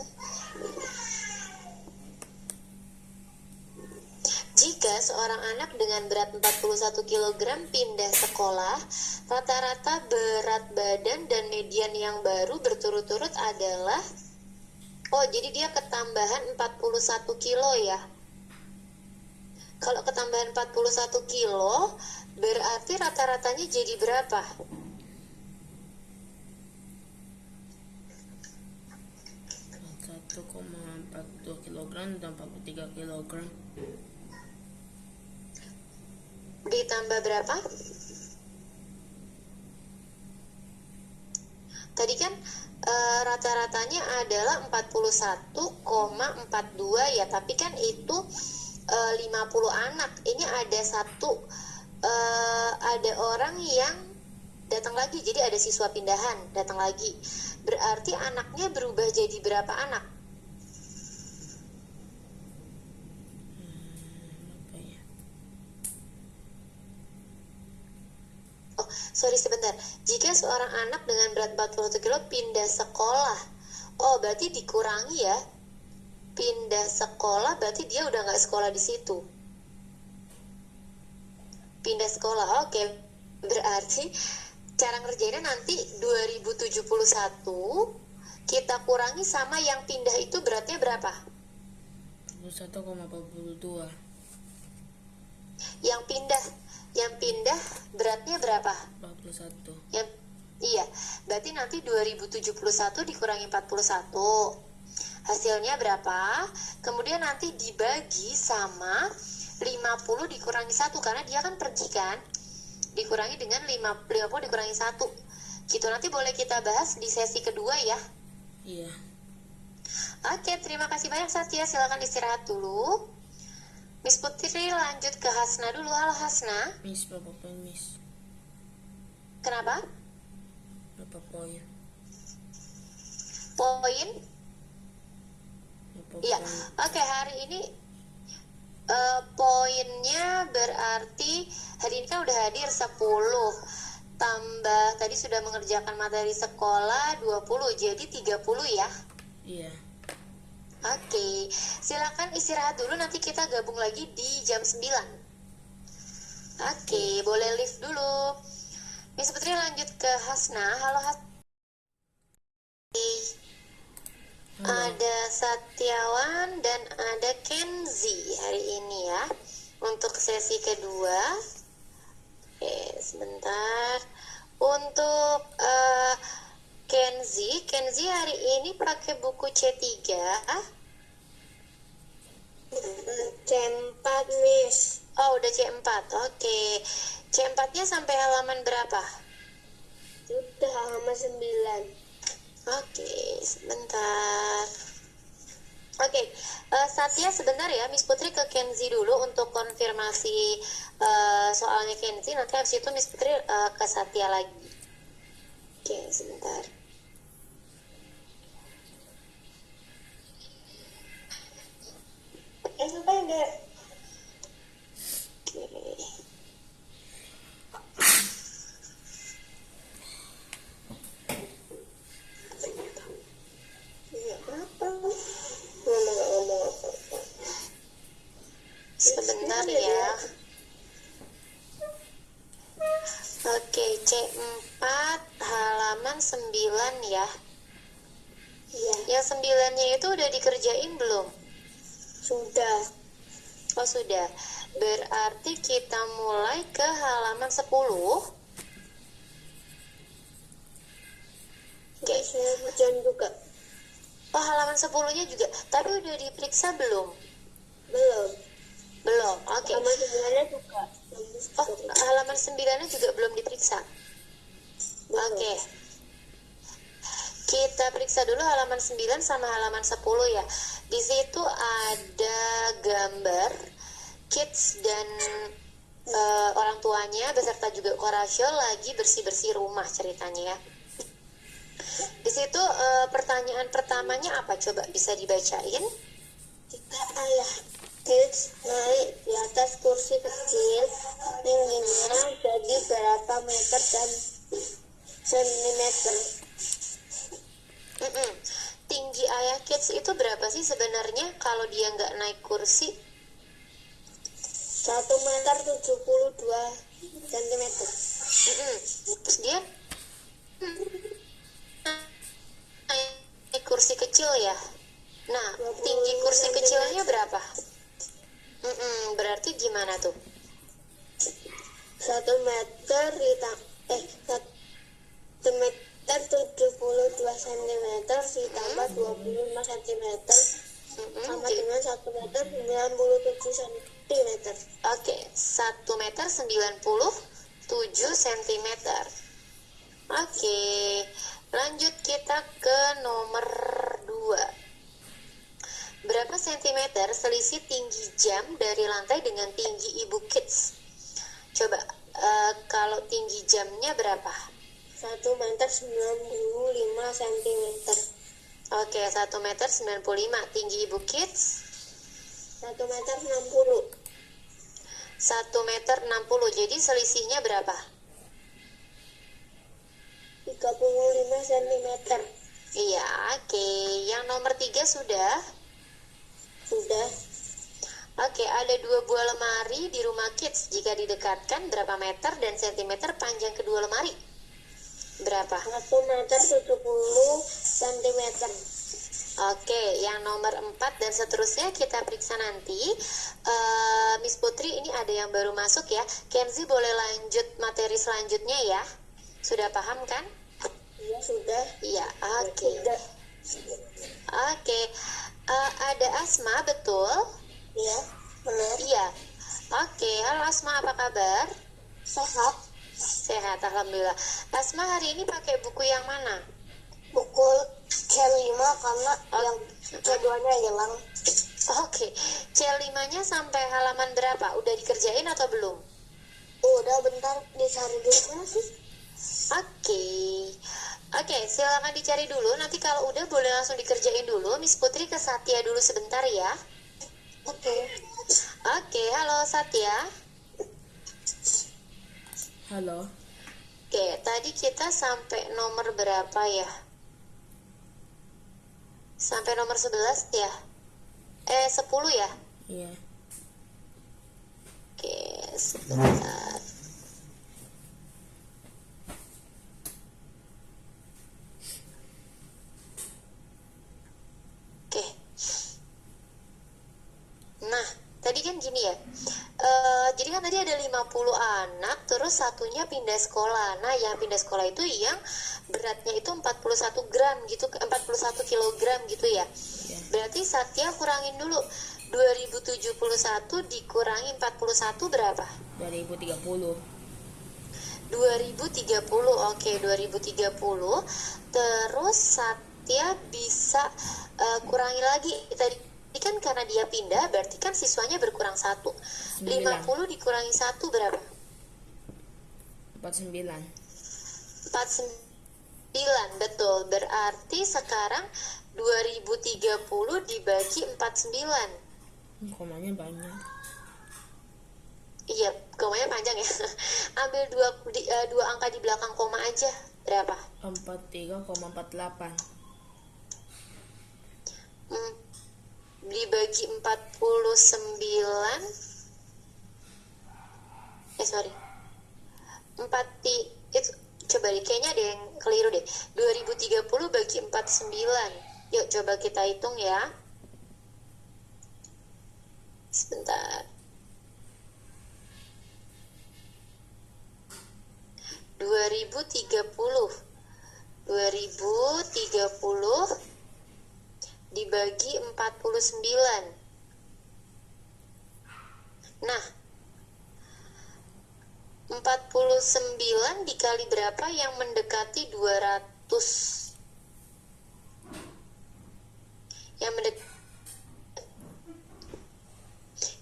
Jika seorang anak dengan berat 41 kg pindah sekolah, rata-rata berat badan dan median yang baru berturut-turut adalah jadi dia ketambahan 41 kilo ya. Kalau ketambahan 41 kilo, berarti rata-ratanya jadi berapa? Satu 1,42 kg dan 43 kg. Ditambah berapa? Tadi kan rata-ratanya adalah 41,42 ya, tapi kan itu 50 anak. Ini ada ada orang yang datang lagi, jadi ada siswa pindahan datang lagi. Berarti anaknya berubah jadi berapa anak? Apa ya? Oh, sorry sebentar. Jika seorang anak dengan berat 41 kilo pindah sekolah, berarti dikurangi ya. Pindah sekolah berarti dia udah nggak sekolah di situ. Pindah sekolah, oke. Berarti cara ngerjainnya nanti 2071 kita kurangi sama yang pindah itu beratnya berapa? 1,42. Yang pindah beratnya berapa? 41. Iya, berarti nanti 2071 dikurangi 41. Hasilnya berapa? Kemudian nanti dibagi sama 50 dikurangi 1, karena dia kan pergi kan? Dikurangi dengan 50 dikurangi 1. Gitu, nanti boleh kita bahas di sesi kedua ya. Iya. Oke, terima kasih banyak Satya. Silakan istirahat dulu. Miss Putri lanjut ke Hasna dulu. Halo Hasna. Miss, berapa poin, Miss? Kenapa? Berapa poin? Poin? Berapa Iya. poin? Oke, hari ini poinnya berarti hari ini kan udah hadir 10. Tambah tadi sudah mengerjakan materi sekolah 20, jadi 30 ya. Iya. Oke, silakan istirahat dulu, nanti kita gabung lagi di jam 9. Oke, boleh lift dulu. Miss Putri lanjut ke Hasna. Halo Hasna. Ada Satyawan dan ada Kenzi hari ini ya. Untuk sesi kedua. Oke, sebentar. Untuk Kenzi hari ini pakai buku C3. C4, Miss. Oh, udah C4. Oke. C4-nya sampai halaman berapa? Sudah halaman 9. Oke, sebentar. Oke, Satya sebentar ya, Miss Putri ke Kenzi dulu untuk konfirmasi soalnya Kenzi. Nanti habis itu Miss Putri ke Satya lagi. Oke, sebentar. Sampai enggak? Oke. Enggak apa-apa. Ngomong apa-apa. Sebentar ya. Oke, C4 halaman 9 ya. Iya, Yang 9-nya itu udah dikerjain belum? sudah. Oh, sudah. Berarti kita mulai ke halaman 10. Oke. Saya kerjaan juga. Oh, halaman 10-nya juga. Tapi udah diperiksa belum? Belum. Belum. Oke. Halaman 9-nya juga. Oh, halaman 9-nya juga belum diperiksa. Oke. Kita periksa dulu halaman 9 sama halaman 10 ya. Di situ ada gambar kids dan orang tuanya beserta juga Korasyo lagi bersih-bersih rumah ceritanya ya. Di situ pertanyaan pertamanya apa? Coba bisa dibacain. Jika ayah kids naik di atas kursi kecil, tingginya jadi berapa meter dan sentimeter? Tinggi ayah kids itu berapa sih sebenarnya kalau dia nggak naik kursi? 1 meter 72 sentimeter. Terus dia naik kursi kecil ya. Nah, tinggi kursi kecilnya berapa? Berarti gimana tuh? 1 meter 1 meter 72 cm ditambah 25 cm sama dengan 1 meter 97 cm. Oke, 1 meter 97 cm. Oke, lanjut kita ke nomor 2. Berapa sentimeter selisih tinggi jam dari lantai dengan tinggi ibu kids? Coba, kalau tinggi jamnya berapa? 1 meter 95 cm. Oke, 1 meter 95. Tinggi ibu kids? 1 meter 60. 1 meter 60. Jadi selisihnya berapa? 35 cm. Iya, oke. Yang nomor 3 sudah? Sudah. Oke, ada 2 buah lemari di rumah kids. Jika didekatkan, berapa meter dan sentimeter panjang kedua lemari? Berapa? 1 meter 70 cm. Oke, yang nomor 4 dan seterusnya kita periksa nanti. Miss Putri, ini ada yang baru masuk ya. Kenzi boleh lanjut materi selanjutnya ya. Sudah paham kan? Iya, sudah. Iya, oke. Sudah. Oke, ada Asma, betul? Iya, benar. Iya. Oke, halo Asma, apa kabar? Sehat. Sehat, alhamdulillah. Asma hari ini pakai buku yang mana? Buku C5 karena yang keduanya hilang. Oke, C5-nya sampai halaman berapa? Udah dikerjain atau belum? Udah, bentar dicari dulu. Mana sih? Oke, silakan dicari dulu. Nanti kalau udah boleh langsung dikerjain dulu. Miss Putri ke Satya dulu sebentar ya. Oke. Oke, halo Satya. Halo. Oke, tadi kita sampai nomor berapa ya? Sampai nomor 11 ya? 10 ya? Iya. Oke, sebentar. Oke. Nah, tadi kan gini ya. Jadi kan tadi ada 50 anak, terus satunya pindah sekolah. Nah, yang pindah sekolah itu yang beratnya itu 41 gram gitu, 41 kilogram gitu ya. Berarti Satya kurangin dulu. 2071 dikurangi 41 berapa? 2030. 2030. Oke, 2030. Terus Satya bisa kurangi lagi. Tadi kan karena dia pindah, berarti kan siswanya berkurang 1. 50 dikurangi 1 berapa? 49. 49, betul. Berarti sekarang 2030 dibagi 49. Komanya banyak. Iya, komanya panjang ya. Ambil dua angka di belakang koma aja. Berapa? 43,48. Dibagi 49. Sorry. Itu coba deh, kayaknya ada yang keliru deh. 2030 bagi 49. Yuk coba kita hitung ya. Sebentar. 2030 dibagi 49. Nah, 49 dikali berapa yang mendekati 200? Yang mendekati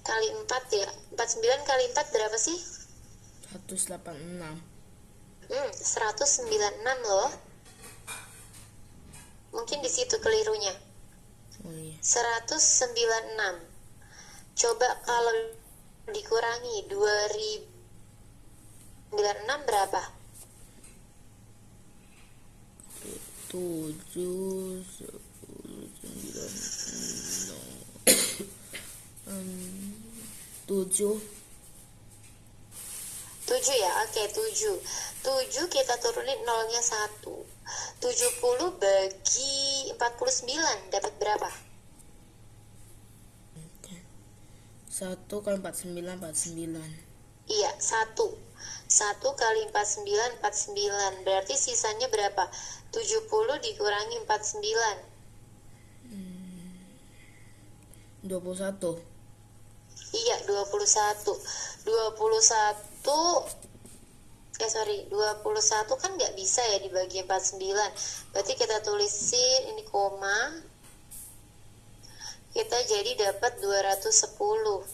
kali 4 ya. 49 kali 4 berapa sih? 186. 196 loh. Mungkin di situ kelirunya. Oh iya. 196. Coba kalau dikurangi 2096 berapa? 7 10 9 7. 7 ya, oke 7 kita turunin nolnya 1. 70 bagi 49 dapat berapa? 1 kali 49 49. Iya, 1 kali 49 49. Berarti sisanya berapa? 70 dikurangi 49. 21. Iya, 21 kan nggak bisa ya dibagi 49. Berarti kita tulisin ini koma. Kita jadi dapat 210.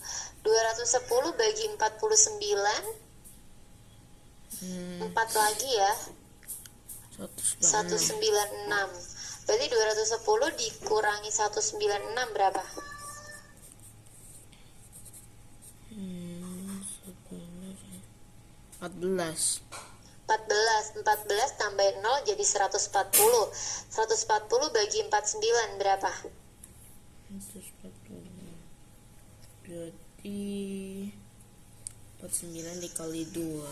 210 bagi 49. 4 lagi ya. 196. Berarti 210 dikurangi 196 berapa? 14. 14 tambahin 0 jadi 140. 140 bagi 49 berapa? 140. Berarti 49 dikali 2.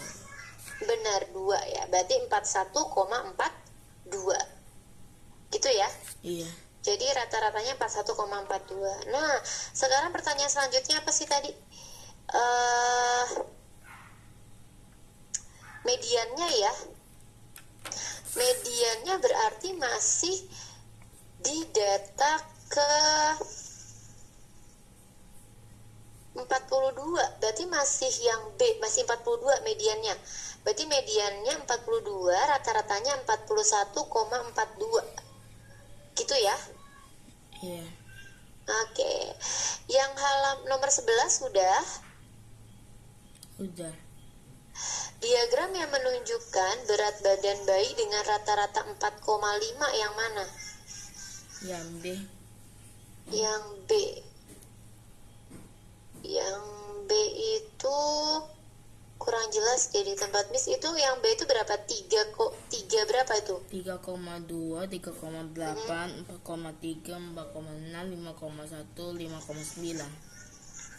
Benar, 2 ya. Berarti 41,42. Gitu ya. Iya. Jadi rata-ratanya 41,42. Nah, sekarang pertanyaan selanjutnya apa sih tadi? Mediannya ya. Mediannya berarti masih di data ke 42. Berarti masih yang B, masih 42 mediannya. Berarti mediannya 42, rata-ratanya 41,42. Gitu ya. Iya. Oke. Yang nomor 11 sudah. Udah. Diagram yang menunjukkan berat badan bayi dengan rata-rata 4,5 yang mana? Yang B. Yang B. Yang B itu kurang jelas jadi tempat Miss. Itu yang B itu berapa? 3 berapa itu? 3,2, 3,8, 4,3, 4,6, 5,1, 5,9.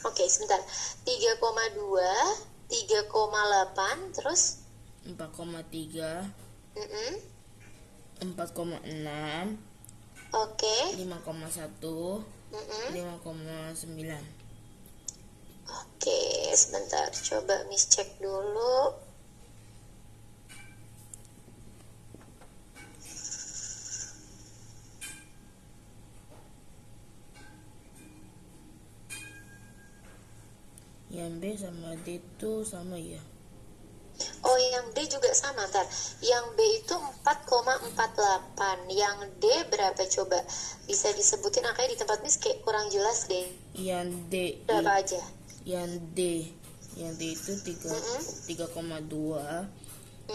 Oke, sebentar. 3,2, 3,8, terus 4,3, 4,6, oke. 5,1, 5,9. Oke, sebentar. Coba Miss cek dulu. Yang B sama D itu sama ya. Oh, yang D juga sama, ntar. Yang B itu 4,48. Yang D berapa coba? Bisa disebutin angkanya di tempat Miss, kayak kurang jelas deh. Yang D Berapa aja? Yang D itu 3,2, 3,8,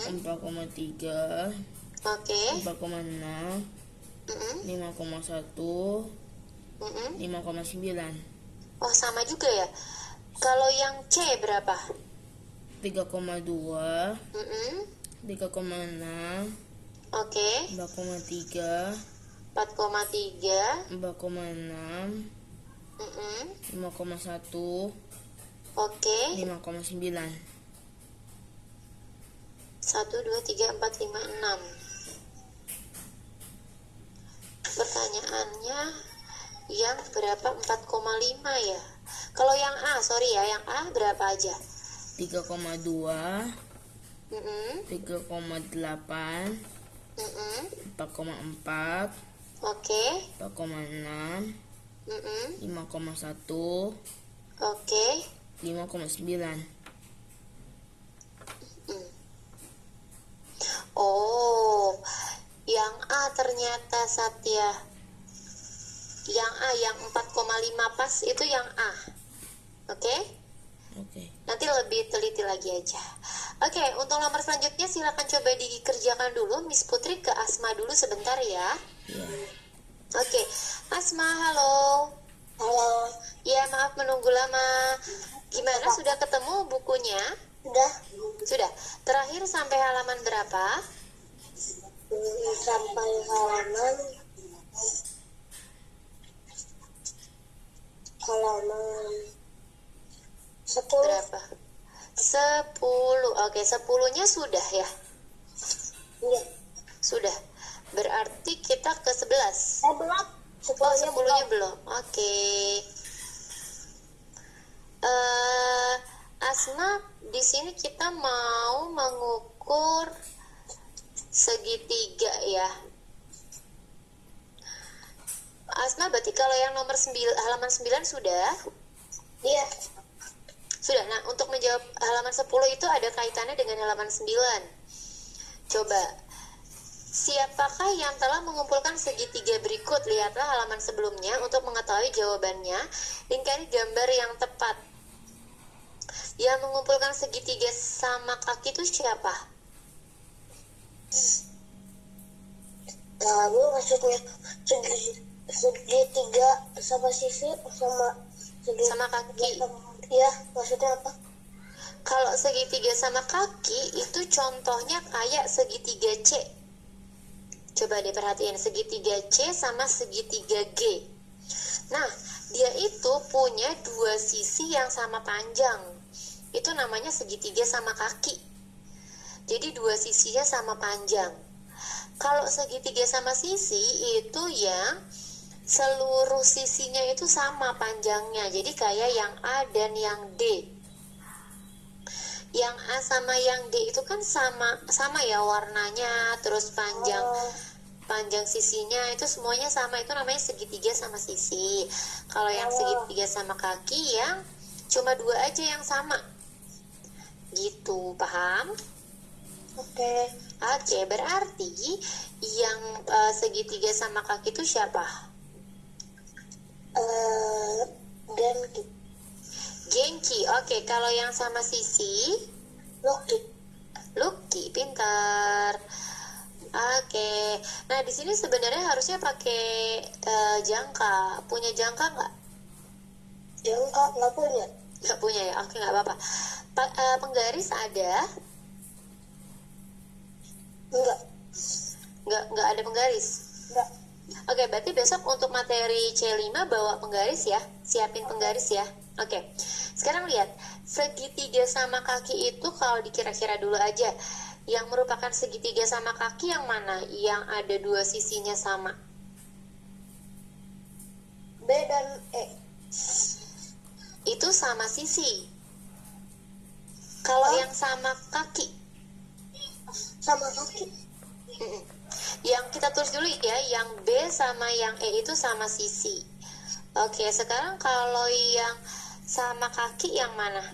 4,3, Oke. 4,6, 5,1, 5,9. Oh, sama juga ya. Kalau yang C berapa? 3,2, Mm-mm. 3,6, Oke. 4,3, 4,3. 4,6, Mm-mm. 5,1, Oke. 5,9. 1, 2, 3, 4, 5, 6. Pertanyaannya yang berapa? 4,5 ya. Kalau yang A, sorry ya, yang A berapa aja? 3,2, Mm-mm. 3,8, Mm-mm. 4,4, Oke. 4,6, Mm-mm. 5,1, Oke. 5,9. Oh, yang A ternyata Satya. Yang A yang 4,5 pas itu yang A. Oke? Oke. Nanti lebih teliti lagi aja. Oke, untuk nomor selanjutnya silakan coba dikerjakan dulu. Miss Putri ke Asma dulu sebentar ya. Ya. Oke, Asma, halo. Halo. Ya, maaf menunggu lama. Gimana, sudah ketemu bukunya? Udah. Sudah. Terakhir sampai halaman berapa? Sampai halaman 10. Berapa? 10. Oke, 10-nya sudah ya? Iya. Sudah. Berarti kita ke 11. Belum. Oh, 10-nya belum. Oke. Asma, di sini kita mau mengukur segitiga ya. Asma, berarti kalau yang nomor 9, halaman 9 sudah? Iya. Sudah. Nah, untuk menjawab halaman 10 itu ada kaitannya dengan halaman 9. Coba, siapakah yang telah mengumpulkan segitiga berikut? Lihatlah halaman sebelumnya untuk mengetahui jawabannya. Lingkari gambar yang tepat. Yang mengumpulkan segitiga sama kaki itu siapa? Kamu maksudnya segitiga sama sisi sama Sama kaki. Iya, maksudnya apa? Kalau segitiga sama kaki itu contohnya kayak segitiga C. Coba deh perhatiin, segitiga C sama segitiga G. Nah, dia itu punya dua sisi yang sama panjang. Itu namanya segitiga sama kaki. Jadi dua sisinya sama panjang. Kalau segitiga sama sisi itu yang seluruh sisinya itu sama panjangnya. Jadi kayak yang A dan yang D. Yang A sama yang D itu kan sama ya warnanya, terus panjang sisinya itu semuanya sama. Itu namanya segitiga sama sisi. Kalau yang segitiga sama kaki yang cuma dua aja yang sama. Gitu, paham? Oke. Oke, berarti yang segitiga sama kaki itu siapa? Genki. Genki. Oke, kalau yang sama sisi? Loki. Lucky, pintar. Oke. Nah, di sini sebenarnya harusnya pakai jangka. Punya jangka nggak? Jangka nggak punya. Nggak punya ya? Oke, nggak apa-apa. Penggaris ada? Nggak ada penggaris? Enggak. Oke, berarti besok untuk materi C5 bawa penggaris ya. Siapin penggaris ya. Oke. Sekarang lihat, segitiga sama kaki itu kalau dikira-kira dulu aja. Yang merupakan segitiga sama kaki yang mana? Yang ada dua sisinya sama. B dan E. Itu sama sisi. Kalau yang sama kaki, Sama kaki. yang kita tulis dulu ya, yang B sama yang E itu sama sisi. Oke, sekarang kalau yang sama kaki yang mana?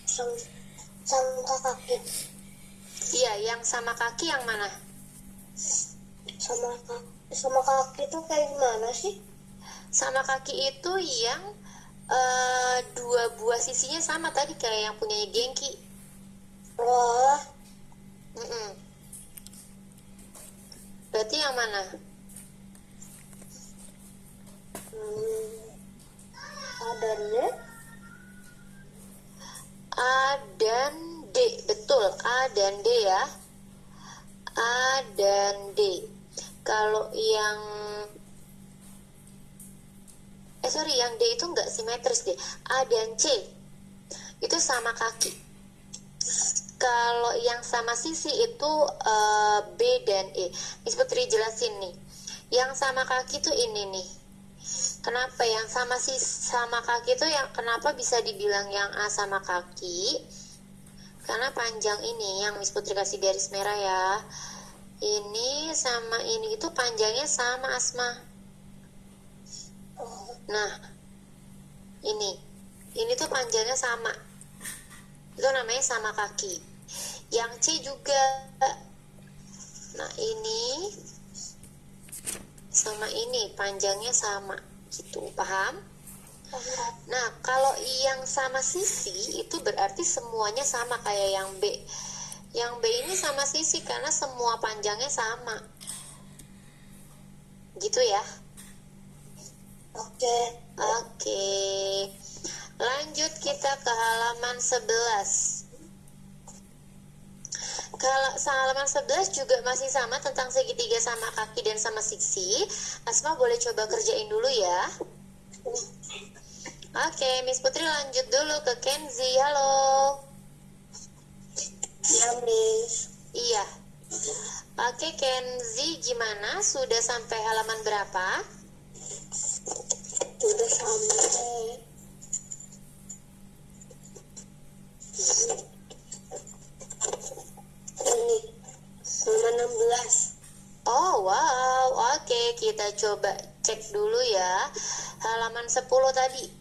Sama kaki. Iya, yang sama kaki yang mana? Sama kaki itu kayak gimana sih? Sama kaki itu yang dua buah sisinya sama tadi kayak yang punyanya Genki. Wah, Mm-mm. Berarti yang mana? ada nih. A dan D, betul. A dan D ya. A dan D. Kalau yang yang D itu nggak simetris deh. A dan C itu sama kaki. Kalau yang sama sisi itu B dan E. Miss Putri jelasin nih. Yang sama kaki tuh ini nih. Kenapa yang sama kaki tuh yang kenapa bisa dibilang yang A sama kaki? Karena panjang ini yang Miss Putri kasih garis merah ya. Ini sama ini itu panjangnya sama Asma. Nah, ini tuh panjangnya sama. Itu namanya sama kaki. Yang C juga. Nah, ini sama ini panjangnya sama. Gitu, paham? Nah, kalau yang sama sisi itu berarti semuanya sama kayak yang B. Yang B ini sama sisi karena semua panjangnya sama. Gitu ya. Oke. Oke. Lanjut kita ke halaman 11. Kalau halaman 11 juga masih sama tentang segitiga sama kaki dan sama sisi. Asma boleh coba kerjain dulu ya. Oke, Miss Putri lanjut dulu ke Kenzi. Halo. Ya, Miss. Iya. Oke, Kenzi gimana? Sudah sampai halaman berapa? Sudah sampai. Ini halaman 16. Oh, wow. Oke, kita coba cek dulu ya. Halaman 10 tadi.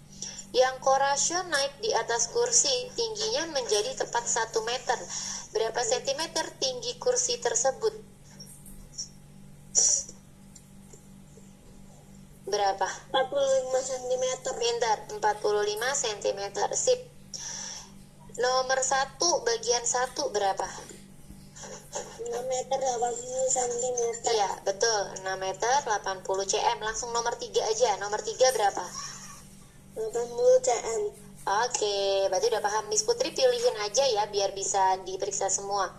Yang koration naik di atas kursi, tingginya menjadi tepat 1 meter. Berapa sentimeter tinggi kursi tersebut? Berapa? 45 cm. Pintar, 45 cm. Sip. Nomor 1, bagian 1 berapa? 6 meter 80 cm. Iya, betul. 6 meter 80 cm. Langsung nomor 3 aja. Nomor 3 berapa? 80 cm. Oke, berarti udah paham. Miss Putri pilihin aja ya biar bisa diperiksa semua.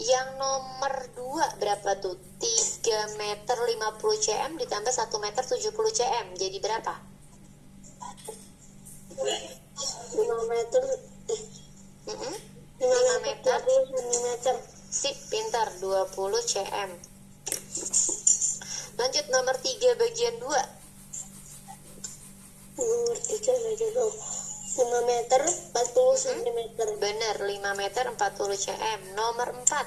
Yang nomor 2 berapa tuh? 3 meter 50 cm ditambah 1 meter 70 cm. Jadi berapa? 5 meter. 5 meter. 20 cm. Sip, pintar. 20 cm. Lanjut nomor 3 bagian 2. Nomor 3 bagian 2. 5 meter 40 cm. Bener, 5 meter 40 cm. Nomor 4.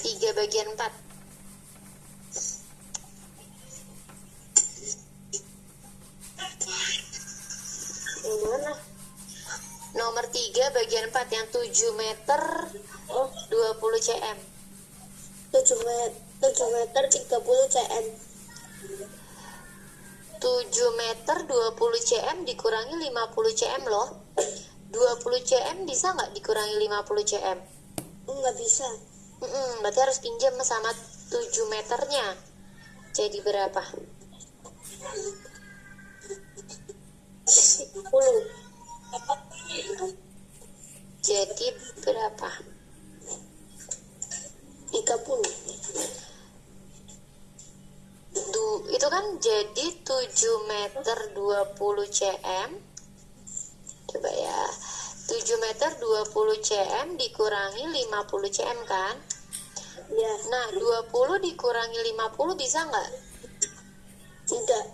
3 bagian 4. Yang mana? Nomor 3 bagian 4 yang 7 meter Oh, 20 cm. 7 meter 30 cm. 7 meter 20 cm dikurangi 50 cm loh. 20 cm bisa nggak dikurangi 50 cm? Nggak bisa. Berarti harus pinjam sama 7 meternya. Jadi berapa? 10. Jadi berapa? 30. Itu kan jadi 7 meter 20 cm. Coba ya. 7 meter 20 cm dikurangi 50 cm kan? Ya, Nah, 20 dikurangi 50 bisa nggak? tidak.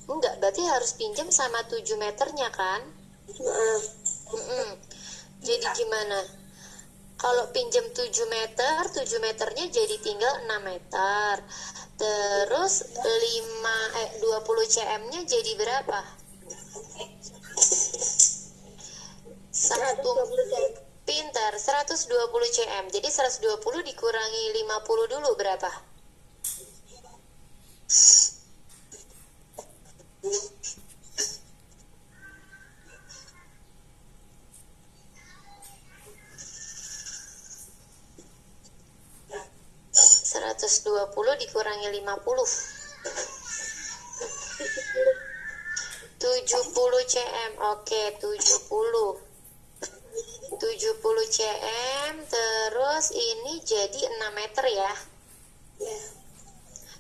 Enggak, berarti harus pinjam sama 7 meternya kan? Maaf. Jadi gimana? Kalau pinjam 7 meter, 7 meternya jadi tinggal 6 meter. Terus 20 cm-nya jadi berapa? 120 cm. Pintar, 120 cm. Jadi 120 dikurangi 50 dulu berapa? Seratus 120 dikurangi 50. 70 cm. Oke, 70 cm. Terus ini jadi 6 meter ya. Ya.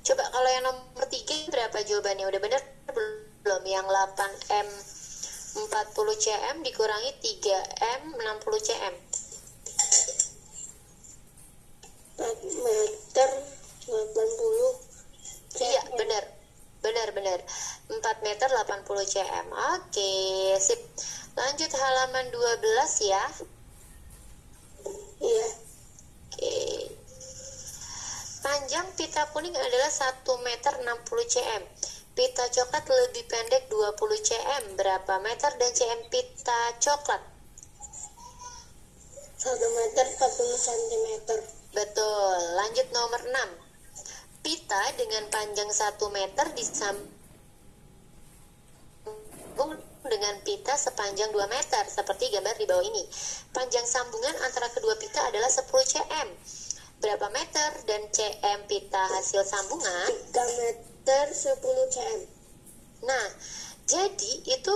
Coba kalau yang nomor 3 berapa jawabannya? Udah bener belum? Yang 8M 40 cm dikurangi 3M 60 cm. 4 meter 80 cm. Iya, benar. 4 meter 80 cm. Oke, sip. Lanjut halaman 12 ya. Iya. Oke. Panjang pita kuning adalah 1 meter 60 cm. Pita coklat lebih pendek 20 cm. Berapa meter dan cm pita coklat? 1 meter 40 cm. Betul. Lanjut nomor 6. Pita dengan panjang 1 meter disambung dengan pita sepanjang 2 meter seperti gambar di bawah ini. Panjang sambungan antara kedua pita adalah 10 cm. Berapa meter dan cm pita hasil sambungan? 3 meter 10 cm. Nah, jadi itu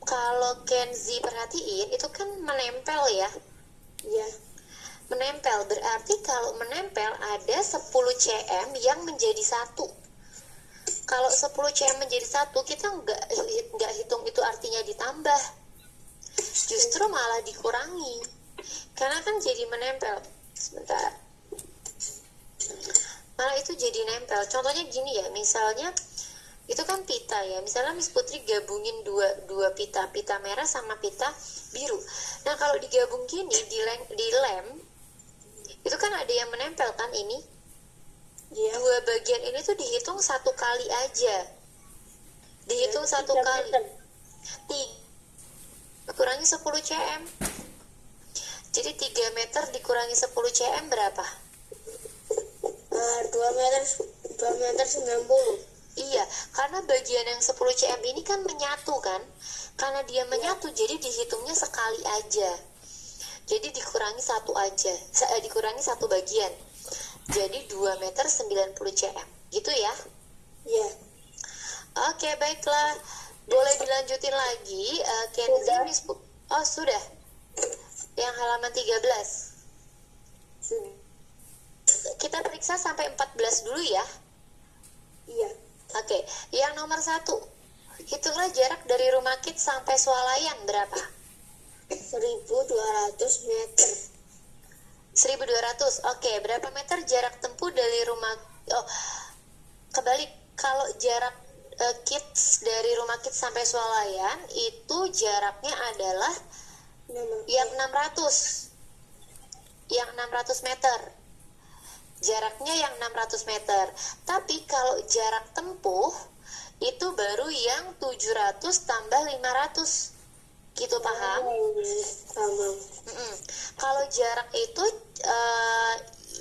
kalau Kenzi perhatiin itu kan menempel ya. Iya. Menempel berarti kalau menempel ada 10 cm yang menjadi 1. Kalau 10 cm menjadi 1 kita nggak hitung itu artinya ditambah. Justru malah dikurangi. Karena kan jadi menempel. Sebentar. Malah itu jadi nempel. Contohnya gini ya, misalnya itu kan pita ya. Misalnya Miss Putri gabungin dua pita merah sama pita biru. Nah, kalau digabung gini di lem itu kan ada yang menempel kan ini. Iya. Dua bagian ini tuh dihitung 1 kali aja. Dihitung 1 kali. Kurangi 10 cm. Jadi 3 meter dikurangi 10 cm berapa? 2 meter 90. Iya, karena bagian yang 10 cm ini kan menyatu kan. Karena dia menyatu jadi dihitungnya sekali aja. Jadi dikurangi 1 aja. Dikurangi 1 bagian. Jadi 2 meter 90 cm. Gitu ya? Iya. Oke, baiklah. Boleh dilanjutin lagi. Kenzi, Sudah. Miss Oh, sudah. Yang halaman 13. Kita periksa sampai 14 dulu ya. Iya. Oke, yang nomor 1. Hitunglah jarak dari rumah Kit sampai swalayan berapa? 1200 meter. 1200. Oke, berapa meter jarak tempuh dari rumah kebalik. Kalau jarak Kids dari rumah Kids sampai swalayan itu jaraknya adalah yang 600. Yang 600 meter. Jaraknya yang 600 meter. Tapi kalau jarak tempuh itu baru yang 700 tambah 500. Gitu, paham? Paham. Kalau jarak itu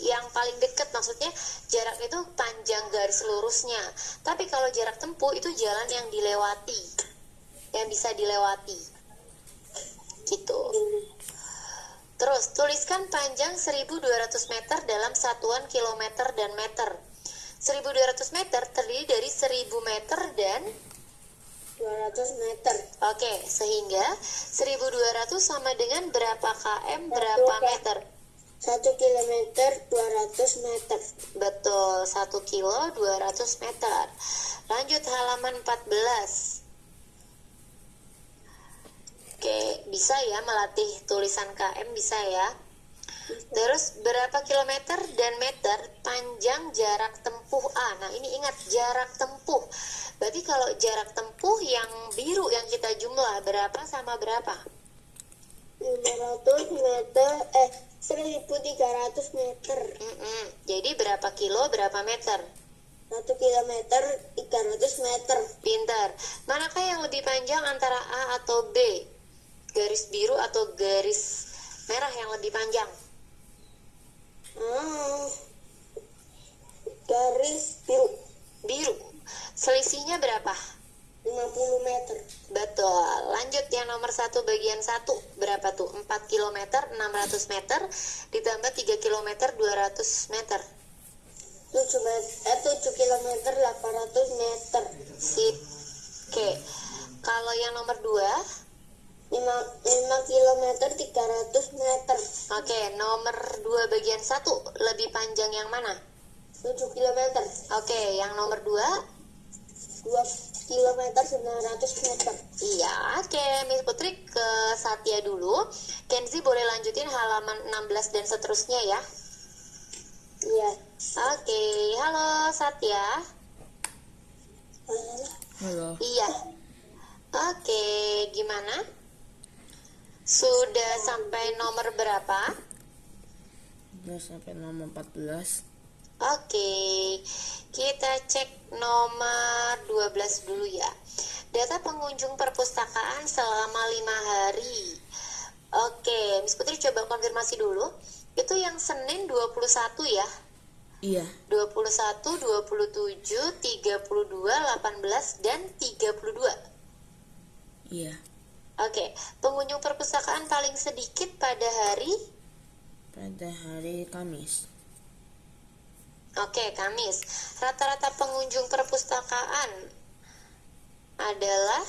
yang paling dekat, maksudnya jarak itu panjang garis lurusnya. Tapi kalau jarak tempuh itu jalan yang dilewati, yang bisa dilewati. Gitu. Terus tuliskan panjang 1200 meter dalam satuan kilometer dan meter. 1200 meter terdiri dari 1000 meter dan 200 meter. Oke, sehingga 1200 sama dengan berapa km berapa meter? 1 kilometer 200 meter. Betul, 1 kilo 200 meter. Lanjut halaman 14. Oke, bisa ya melatih tulisan KM, bisa ya. Terus berapa kilometer dan meter panjang jarak tempuh A? Nah, ini ingat jarak tempuh. Berarti kalau jarak tempuh yang biru yang kita jumlah berapa sama berapa? 500 meter 1.300 meter. Jadi berapa kilo, berapa meter? 1 kilometer 300 meter. Pintar. Manakah yang lebih panjang antara A atau B? Garis biru atau garis merah yang lebih panjang? Garis biru. Biru. Selisihnya berapa? 50 meter. Betul. Lanjut yang nomor 1 bagian 1. Berapa tuh? 4 km 600 meter ditambah 3 km 200 meter. 7 kilometer 800 meter. Sip. Oke. Kalau yang nomor 2? 5 kilometer 300 meter. Oke, nomor 2 bagian 1 lebih panjang yang mana? 7 kilometer. Oke, yang nomor 2? 2 kilometer 900 meter. Iya, oke. Miss Putri ke Satya dulu. Kenzi boleh lanjutin halaman 16 dan seterusnya ya. Iya. Oke, halo Satya. Halo. Iya. Oke, gimana? Sudah sampai nomor berapa? Udah sampai nomor 14. Oke, kita cek nomor 12 dulu ya. Data pengunjung perpustakaan selama 5 hari. Oke, Miss Putri coba konfirmasi dulu. Itu yang Senin 21 ya? Iya. 21, 27, 32, 18, dan 32. Iya. Oke, pengunjung perpustakaan paling sedikit pada hari? Pada hari Kamis. Oke, Kamis. Rata-rata pengunjung perpustakaan adalah?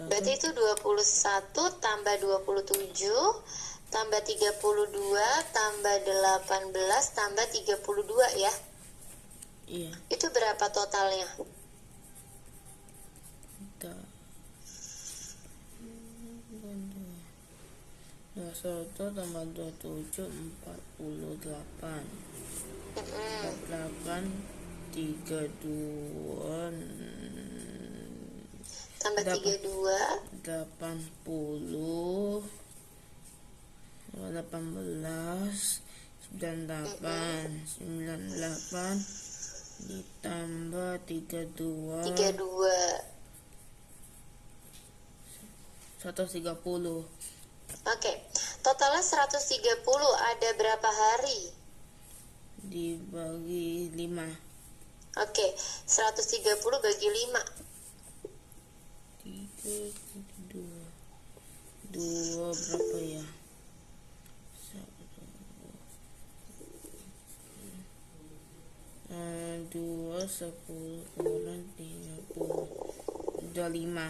Berarti itu 21 tambah 27 tambah 32 tambah 18 tambah 32 ya? Iya. Itu berapa totalnya? Udah. 21 tambah 27 48. 8 32 Tambah 32 80 18 98 98 ditambah 32 130. Oke, totalnya 130. Ada berapa hari? Dibagi 5. Oke, 130 bagi 5. 3 2 berapa ya? 2 10 kurang 30 udah 5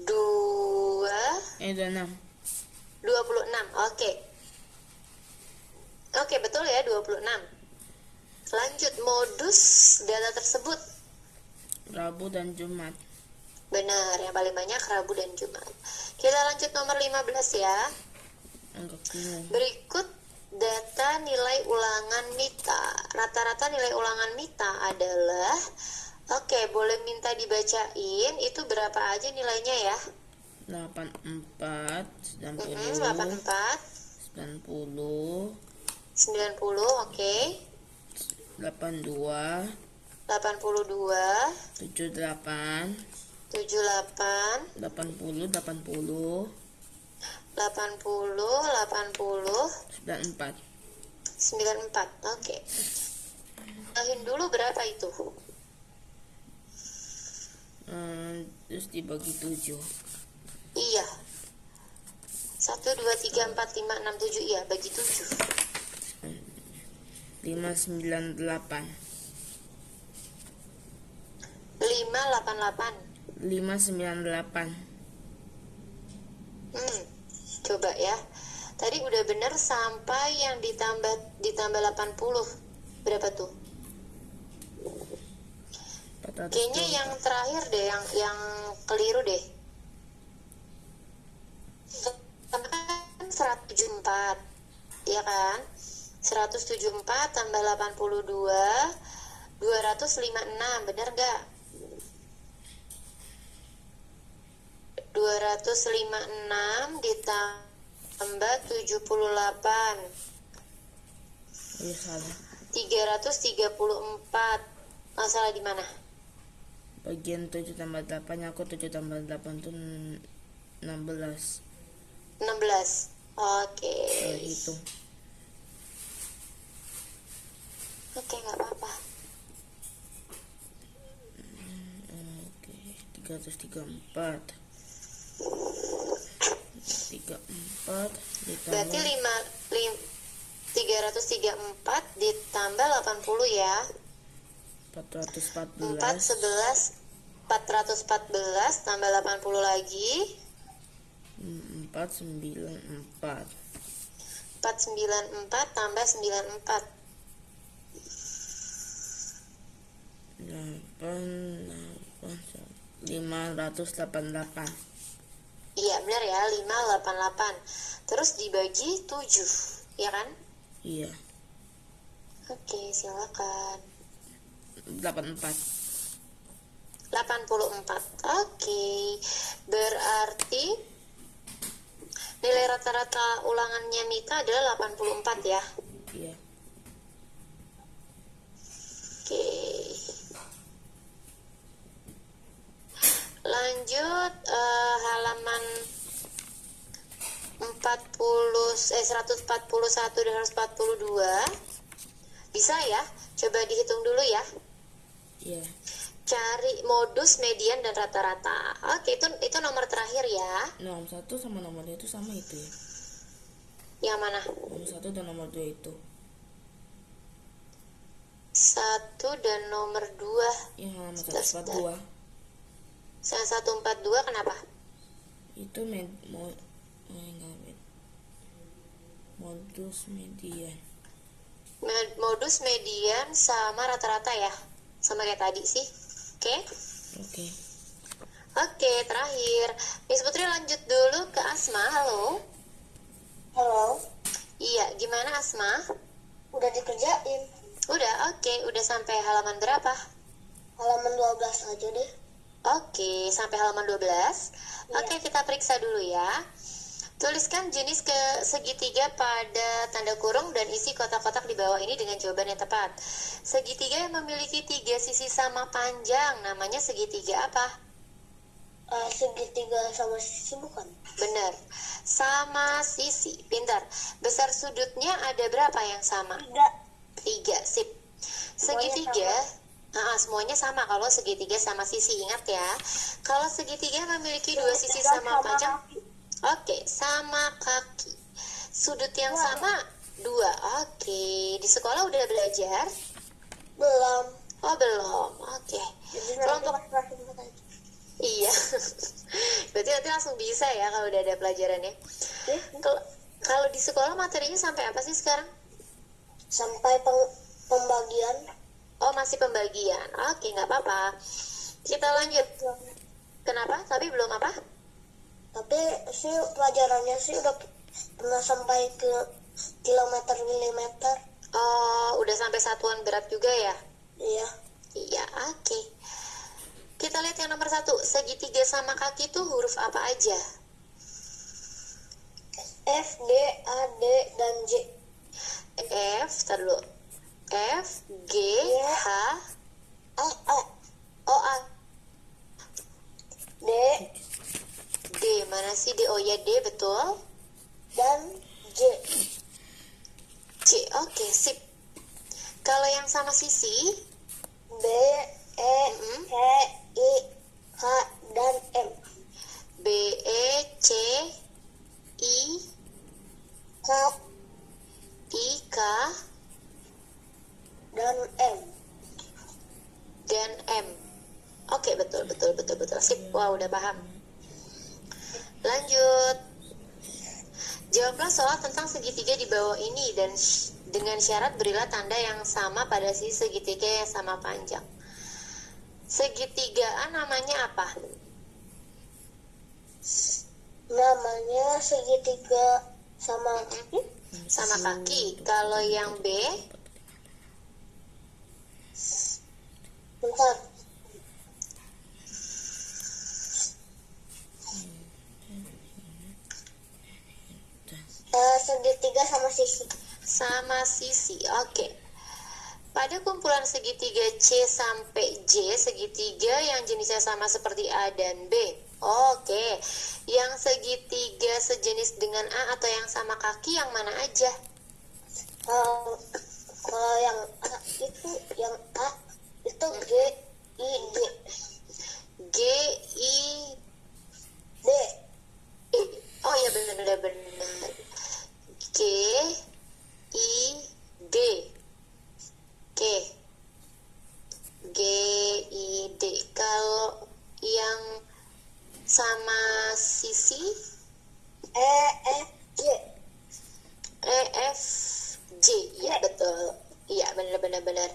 26. 26. Oke, betul ya, 26. Lanjut, modus data tersebut. Rabu dan Jumat. Benar, yang paling banyak Rabu dan Jumat. Kita lanjut nomor 15 ya. Anggap bingung. Berikut data nilai ulangan MITA. Rata-rata nilai ulangan MITA adalah, oke, boleh minta dibacain itu berapa aja nilainya ya? 84 90 84 90 90, oke. 82 82 78 78 80 80 80 80 94. 94, oke. Tambahin dulu berapa itu? Terus dibagi 7. Iya. 1 2 3 4 5 6 7, iya, bagi 7. 598 588. 598. Coba ya. Tadi udah bener sampai yang ditambah 80. Berapa tuh? 400. Kayaknya yang terakhir deh, yang keliru deh. Kan 174, ya kan? 174 tambah 82 256, bener gak? 256 256 ditambah 78. Iya salah. 334. Masalah di mana? Bagian 7 tambah 8, aku 7 tambah 8 tuh 16. 16. Oke. Hitung. Oke, nggak apa-apa. Oke, 334. 34 Berarti ditambah 334 ditambah 80 ya. 4 414. 414 tambah 80 lagi. 494. 494 tambah 94. 588. Iya benar ya, 588. Terus dibagi 7, ya kan? Iya. Oke, silakan. 84. 84. Oke. Berarti nilai rata-rata ulangannya Mita adalah 84 ya. Iya. Oke. Lanjut halaman 141 dan 142. Bisa ya? Coba dihitung dulu ya. Iya. Cari modus, median, dan rata-rata. Oke, itu nomor terakhir ya. Nomor 1 sama nomor 2 itu sama itu ya. Yang mana? Nomor 1 dan nomor 2 itu. 1 dan nomor 2. Yang halaman 142. Yang 142 kenapa? Itu modus median. Modus, median, sama rata-rata ya. Sama kayak tadi sih. Oke? Oke. Oke, terakhir. Miss Putri lanjut dulu ke Asma. Halo. Halo, Iya, gimana Asma? udah dikerjain. Udah, oke. Udah sampai halaman berapa? Halaman 12 aja deh. Oke, sampai halaman 12. Oke, kita periksa dulu ya. Tuliskan jenis segitiga pada tanda kurung dan isi kotak-kotak di bawah ini dengan jawaban yang tepat. Segitiga yang memiliki 3 sisi sama panjang, namanya segitiga apa? Segitiga sama sisi bukan? Benar, sama sisi. Pintar. Besar sudutnya ada berapa yang sama? 3. Sip. Segitiga semuanya sama kalau segitiga sama sisi. Ingat ya, kalau segitiga memiliki 2 sisi sama panjang, oke, sama kaki. Sudut yang sama 2. Oke, di sekolah udah belajar? Belum. Oh, belum. Oke. Jadi Kelompok nanti pas aja. iya. Berarti nanti langsung bisa ya kalau udah ada pelajarannya. Kalau di sekolah materinya sampai apa sih sekarang? Sampai pembagian. Oh, masih pembagian. Oke, nggak apa-apa. Kita lanjut. Kenapa? Tapi belum apa? Tapi sih pelajarannya sih udah pernah sampai ke kilometer milimeter. Oh, udah sampai satuan berat juga ya? Iya. Iya, oke. Kita lihat yang nomor 1. Segitiga sama kaki itu huruf apa aja? F, D, A, D, dan J. Tar dulu. F, G, H, A, O, A. D, D, mana sih D? Oh ya, D, betul. dan J. C, oke, sip. Kalau yang sama sisi, B, E, C, I, H, dan M. B, E, C, I, K, I, K, dan M. dan M. Oke, betul. Sip, wah udah paham. Lanjut. Jawablah soal tentang segitiga di bawah ini dan dengan syarat berilah tanda yang sama pada sisi segitiga yang sama panjang. Segitiga A namanya apa? Namanya segitiga sama Sama kaki. Kalau yang B, bentar. sama sisi. Oke. Pada kumpulan segitiga C sampai J, segitiga yang jenisnya sama seperti A dan B. Oke. Yang segitiga sejenis dengan A atau yang sama kaki yang mana aja? Kalau yang A itu G I D. G I D. Oh ya, benar. G I D. Oke. G I D. Kalau yang sama sisi E F G. E F J. Ya, betul. Iya, benar.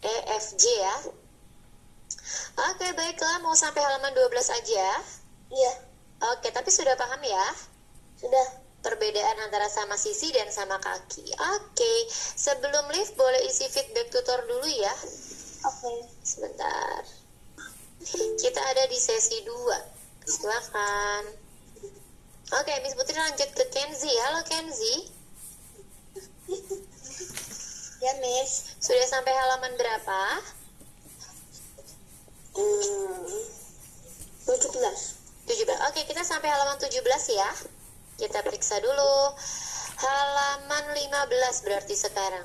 E F J ya. Oke, baiklah, mau sampai halaman 12 aja. Iya, Oke, tapi sudah paham ya sudah. perbedaan antara sama sisi dan sama kaki. Oke, sebelum lift boleh isi feedback tutor dulu ya. Oke. Sebentar. Kita ada di sesi 2. Silakan. Oke, Miss Putri lanjut ke Kenzi. Halo Kenzi. Ya, Miss. Sudah sampai halaman berapa? 17. 17. Oke, kita sampai halaman 17 ya. Kita periksa dulu. Halaman 15 berarti sekarang.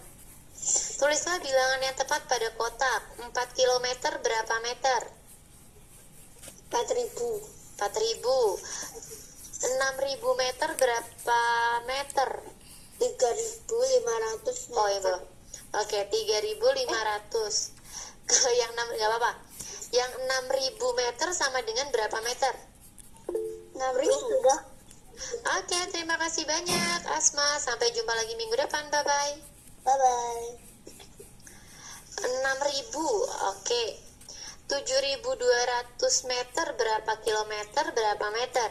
Tulislah bilangan yang tepat pada kotak. 4 km berapa meter? 4.000. 4.000. 6.000 meter berapa meter? 3.500 Oh iya belum. Oke, 3.500. Kalau yang 6, nggak apa-apa. Yang 6.000 meter sama dengan berapa meter? 6.000 sudah. Oke, terima kasih banyak Asma. Sampai jumpa lagi minggu depan. Bye-bye. Bye-bye. 6.000. Oke. 7.200 meter berapa kilometer berapa meter?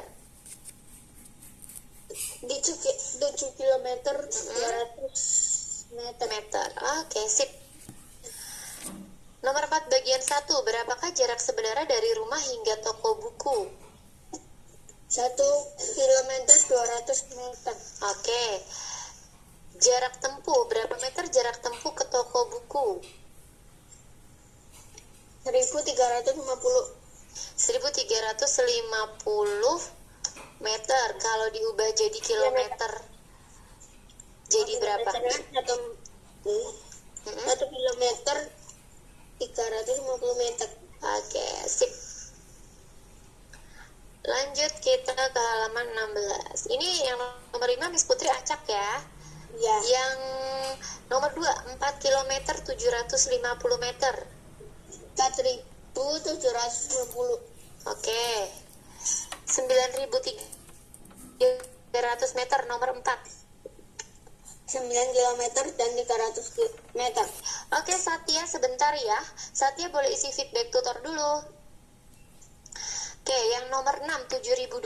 Di 7 km 200 meter. Meter. Oke, sip. Nomor 4 bagian 1. Berapakah jarak sebenarnya dari rumah hingga toko buku? 1 km 200 meter. Oke. Jarak tempuh. Berapa meter jarak tempuh ke toko buku? 1.350. 1.350 meter. Kalau diubah jadi kilometer, jadi berapa? Satu kilometer 350 meter. Oke, sip. Lanjut kita ke halaman 16. Ini yang nomor 5 Miss Putri acak ya. Ya. Yang nomor 2 4 km 750 meter. 4.750. Oke. 9.300 meter nomor 4. 9 km dan 300 meter. Oke, Satya sebentar ya. Satya boleh isi feedback tutor dulu. Oke, yang nomor 6 7.200.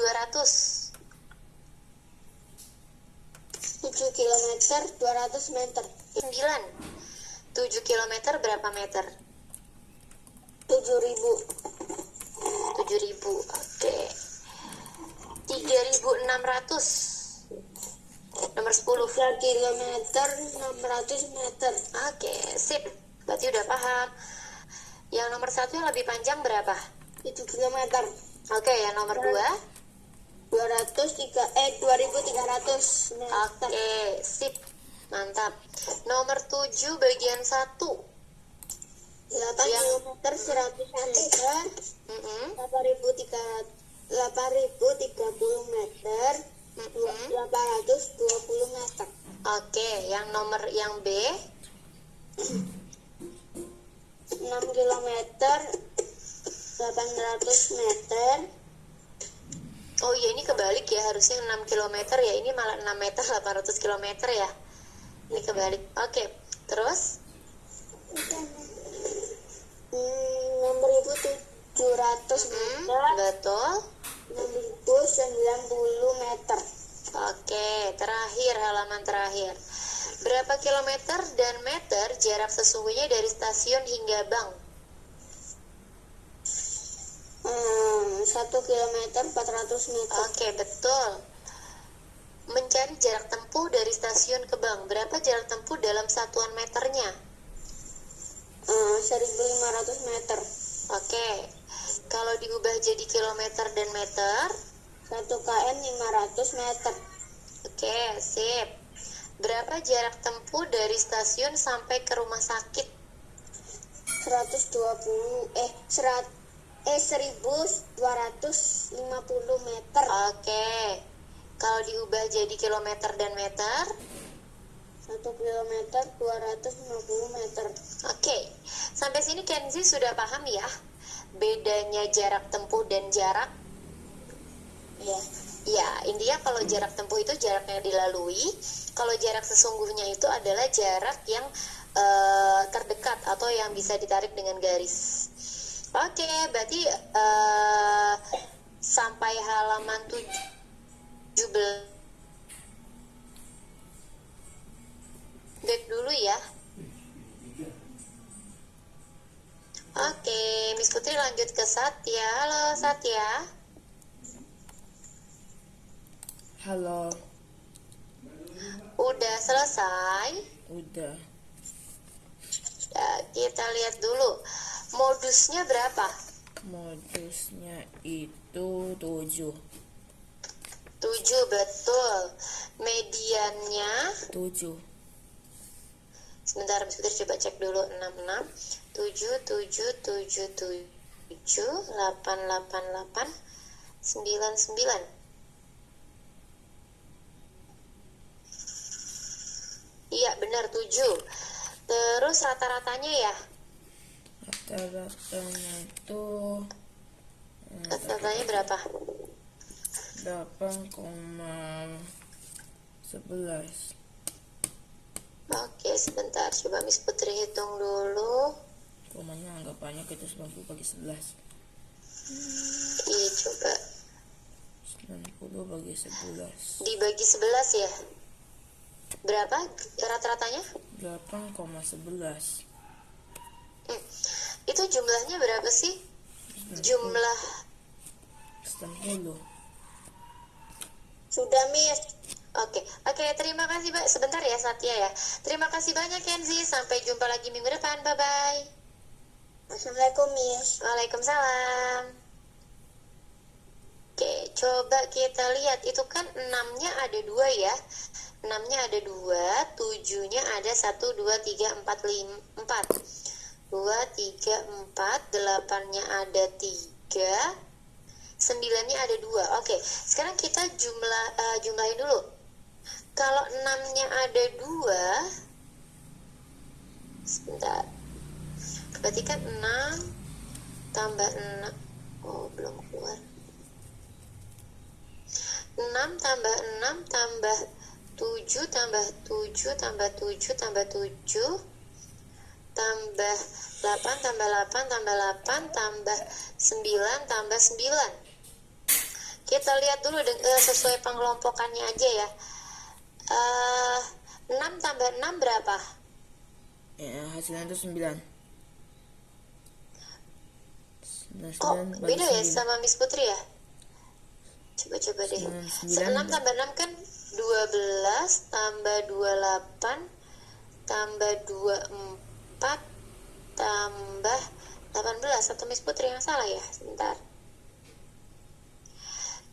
7 km 200 meter. 9 7 km berapa meter? 7.000. 7.000. Oke. 3.600. Nomor 10. 3 km 600 meter. Oke, sip. Berarti udah paham. Yang nomor 1 yang lebih panjang berapa? 7 km. Oke, yang nomor 2. 2.300 meter. Oke, sip. Mantap. Nomor 7 bagian 1. 8 km 100 meter. 8.030 meter. 820 meter. Oke, yang nomor yang B. 6 km 800 meter. Oh iya, ini kebalik ya, harusnya 6 km ya. Ini malah 6 meter 800 km ya. Ini kebalik. Oke, terus 6.700 meter. betul. 6.090 meter. Oke, terakhir, halaman terakhir. Berapa kilometer dan meter jarak sesungguhnya dari stasiun hingga bank? 1 km 400 meter. Oke, betul. mencari jarak tempuh dari stasiun ke bank. Berapa jarak tempuh dalam satuan meternya? 1.500 meter. Oke. Kalau diubah jadi kilometer dan meter? 1 km 500 meter. Oke, sip. Berapa jarak tempuh dari stasiun sampai ke rumah sakit? 1.250 meter. Oke. Kalau diubah jadi kilometer dan meter? 1 kilometer 250 meter. Oke. Sampai sini Kenzi sudah paham ya? Bedanya jarak tempuh dan jarak? Ya. Ya, intinya kalau jarak tempuh itu jarak yang dilalui. Kalau jarak sesungguhnya itu adalah jarak yang terdekat atau yang bisa ditarik dengan garis. Oke, berarti sampai halaman 17 back dulu ya. Oke, Miss Putri lanjut ke Satya. Halo Satya. Halo, Udah selesai? udah. Ya, kita lihat dulu. Modusnya berapa? Modusnya itu 7. 7, betul. Mediannya 7. sebentar, Miss Putri coba cek dulu. 66 7 7 7 7 8 8 8 9 9. Iya, benar 7. Terus rata-ratanya ya? Rata-ratanya itu Rata-ratanya berapa? 8,11. Oke, sebentar. Coba Miss Putri hitung dulu. Komanya agak banyak, itu 90 bagi 11. Ih, coba 90 bagi 11. dibagi 11 ya? Berapa rata-ratanya? 8,11. Itu jumlahnya berapa sih? Jumlah 90. Sudah, Miss. Oke, terima kasih Mbak. Sebentar ya Satya ya. Terima kasih banyak Kenzi. Sampai jumpa lagi minggu depan. Bye-bye. Assalamualaikum, Miss. Waalaikumsalam. Oke, coba kita lihat. Itu kan 6-nya ada 2 ya. 6-nya ada 2, 7-nya ada 1, 2, 3, 4, 5, 4. 2, 3, 4, 8-nya ada 3, 9-nya ada 2. Oke, sekarang kita jumlahin dulu. Kalau 6-nya ada 2, sebentar. Berarti kan 6 tambah 6. Oh, belum keluar. 6 tambah 6 tambah 7 tambah 7 tambah 7 tambah 7 tambah 8 tambah 8 tambah 8 tambah 9 tambah 9. Kita lihat dulu sesuai pengelompokannya aja ya. 6 tambah 6 berapa? Ya, hasilnya itu 9. Kok 9 bagi beda ya 9. sama Miss Putri ya? Coba deh. 9 6 tambah 6 kan 12 tambah 28 tambah 24 tambah 18. Atau Miss Putri yang salah ya? Sebentar.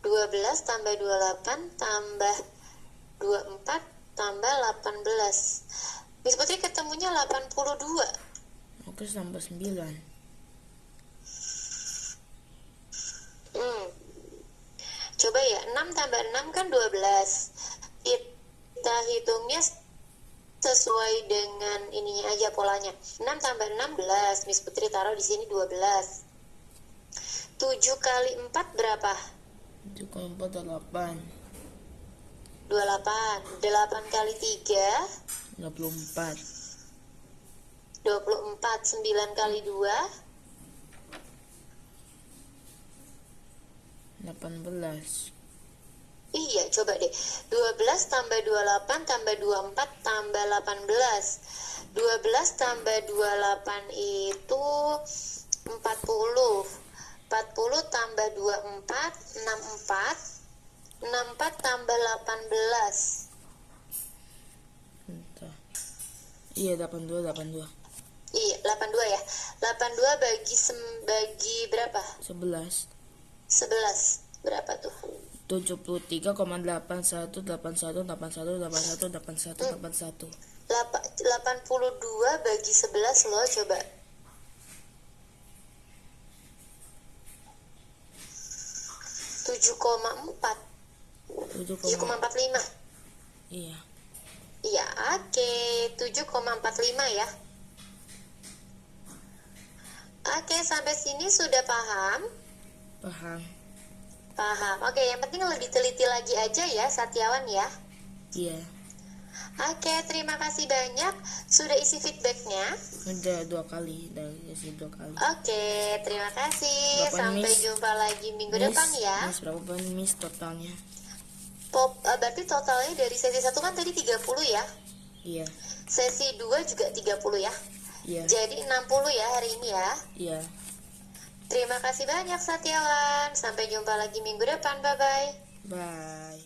12 tambah 28 tambah 24 tambah 18. Miss Putri ketemunya 82. Oke, tambah 9. Coba ya, 6 tambah 6 kan 12. Kita hitungnya sesuai dengan ininya aja polanya. 6 tambah 16, Miss Putri taruh di sini 12. 7 kali 4 berapa? 7 kali 4 8. 28. 8 kali 3 24. 24. 9 kali 2 18. Iya, coba deh. 12 tambah 28 tambah 24 tambah 18. 12 tambah 28 itu 40. 40 tambah 24, 64. 64 tambah 18. Bentar. Iya, 82. Iya, 82 ya. 82 bagi berapa? 11. 11. Berapa tuh? 73,81818181818181. 82 bagi 11 loh, coba. 7,4. 7,45. Iya. Iya, oke. 7,45 ya. Oke, sampai sini sudah paham? Paham. Paham. Oke, yang penting lebih teliti lagi aja ya, Satyawan ya. Iya. Oke, terima kasih banyak sudah isi feedbacknya. Udah 2 kali, udah isi 2 kali. Oke, terima kasih. Berapa, Sampai Miss? jumpa lagi minggu depan ya. Miss, berapa Miss totalnya? Berarti totalnya dari sesi 1 kan tadi 30 ya. Iya. Sesi 2 juga 30 ya. Iya. Jadi 60 ya hari ini ya. Iya. Terima kasih banyak Satyawan. Sampai jumpa lagi minggu depan. Bye-bye. Bye.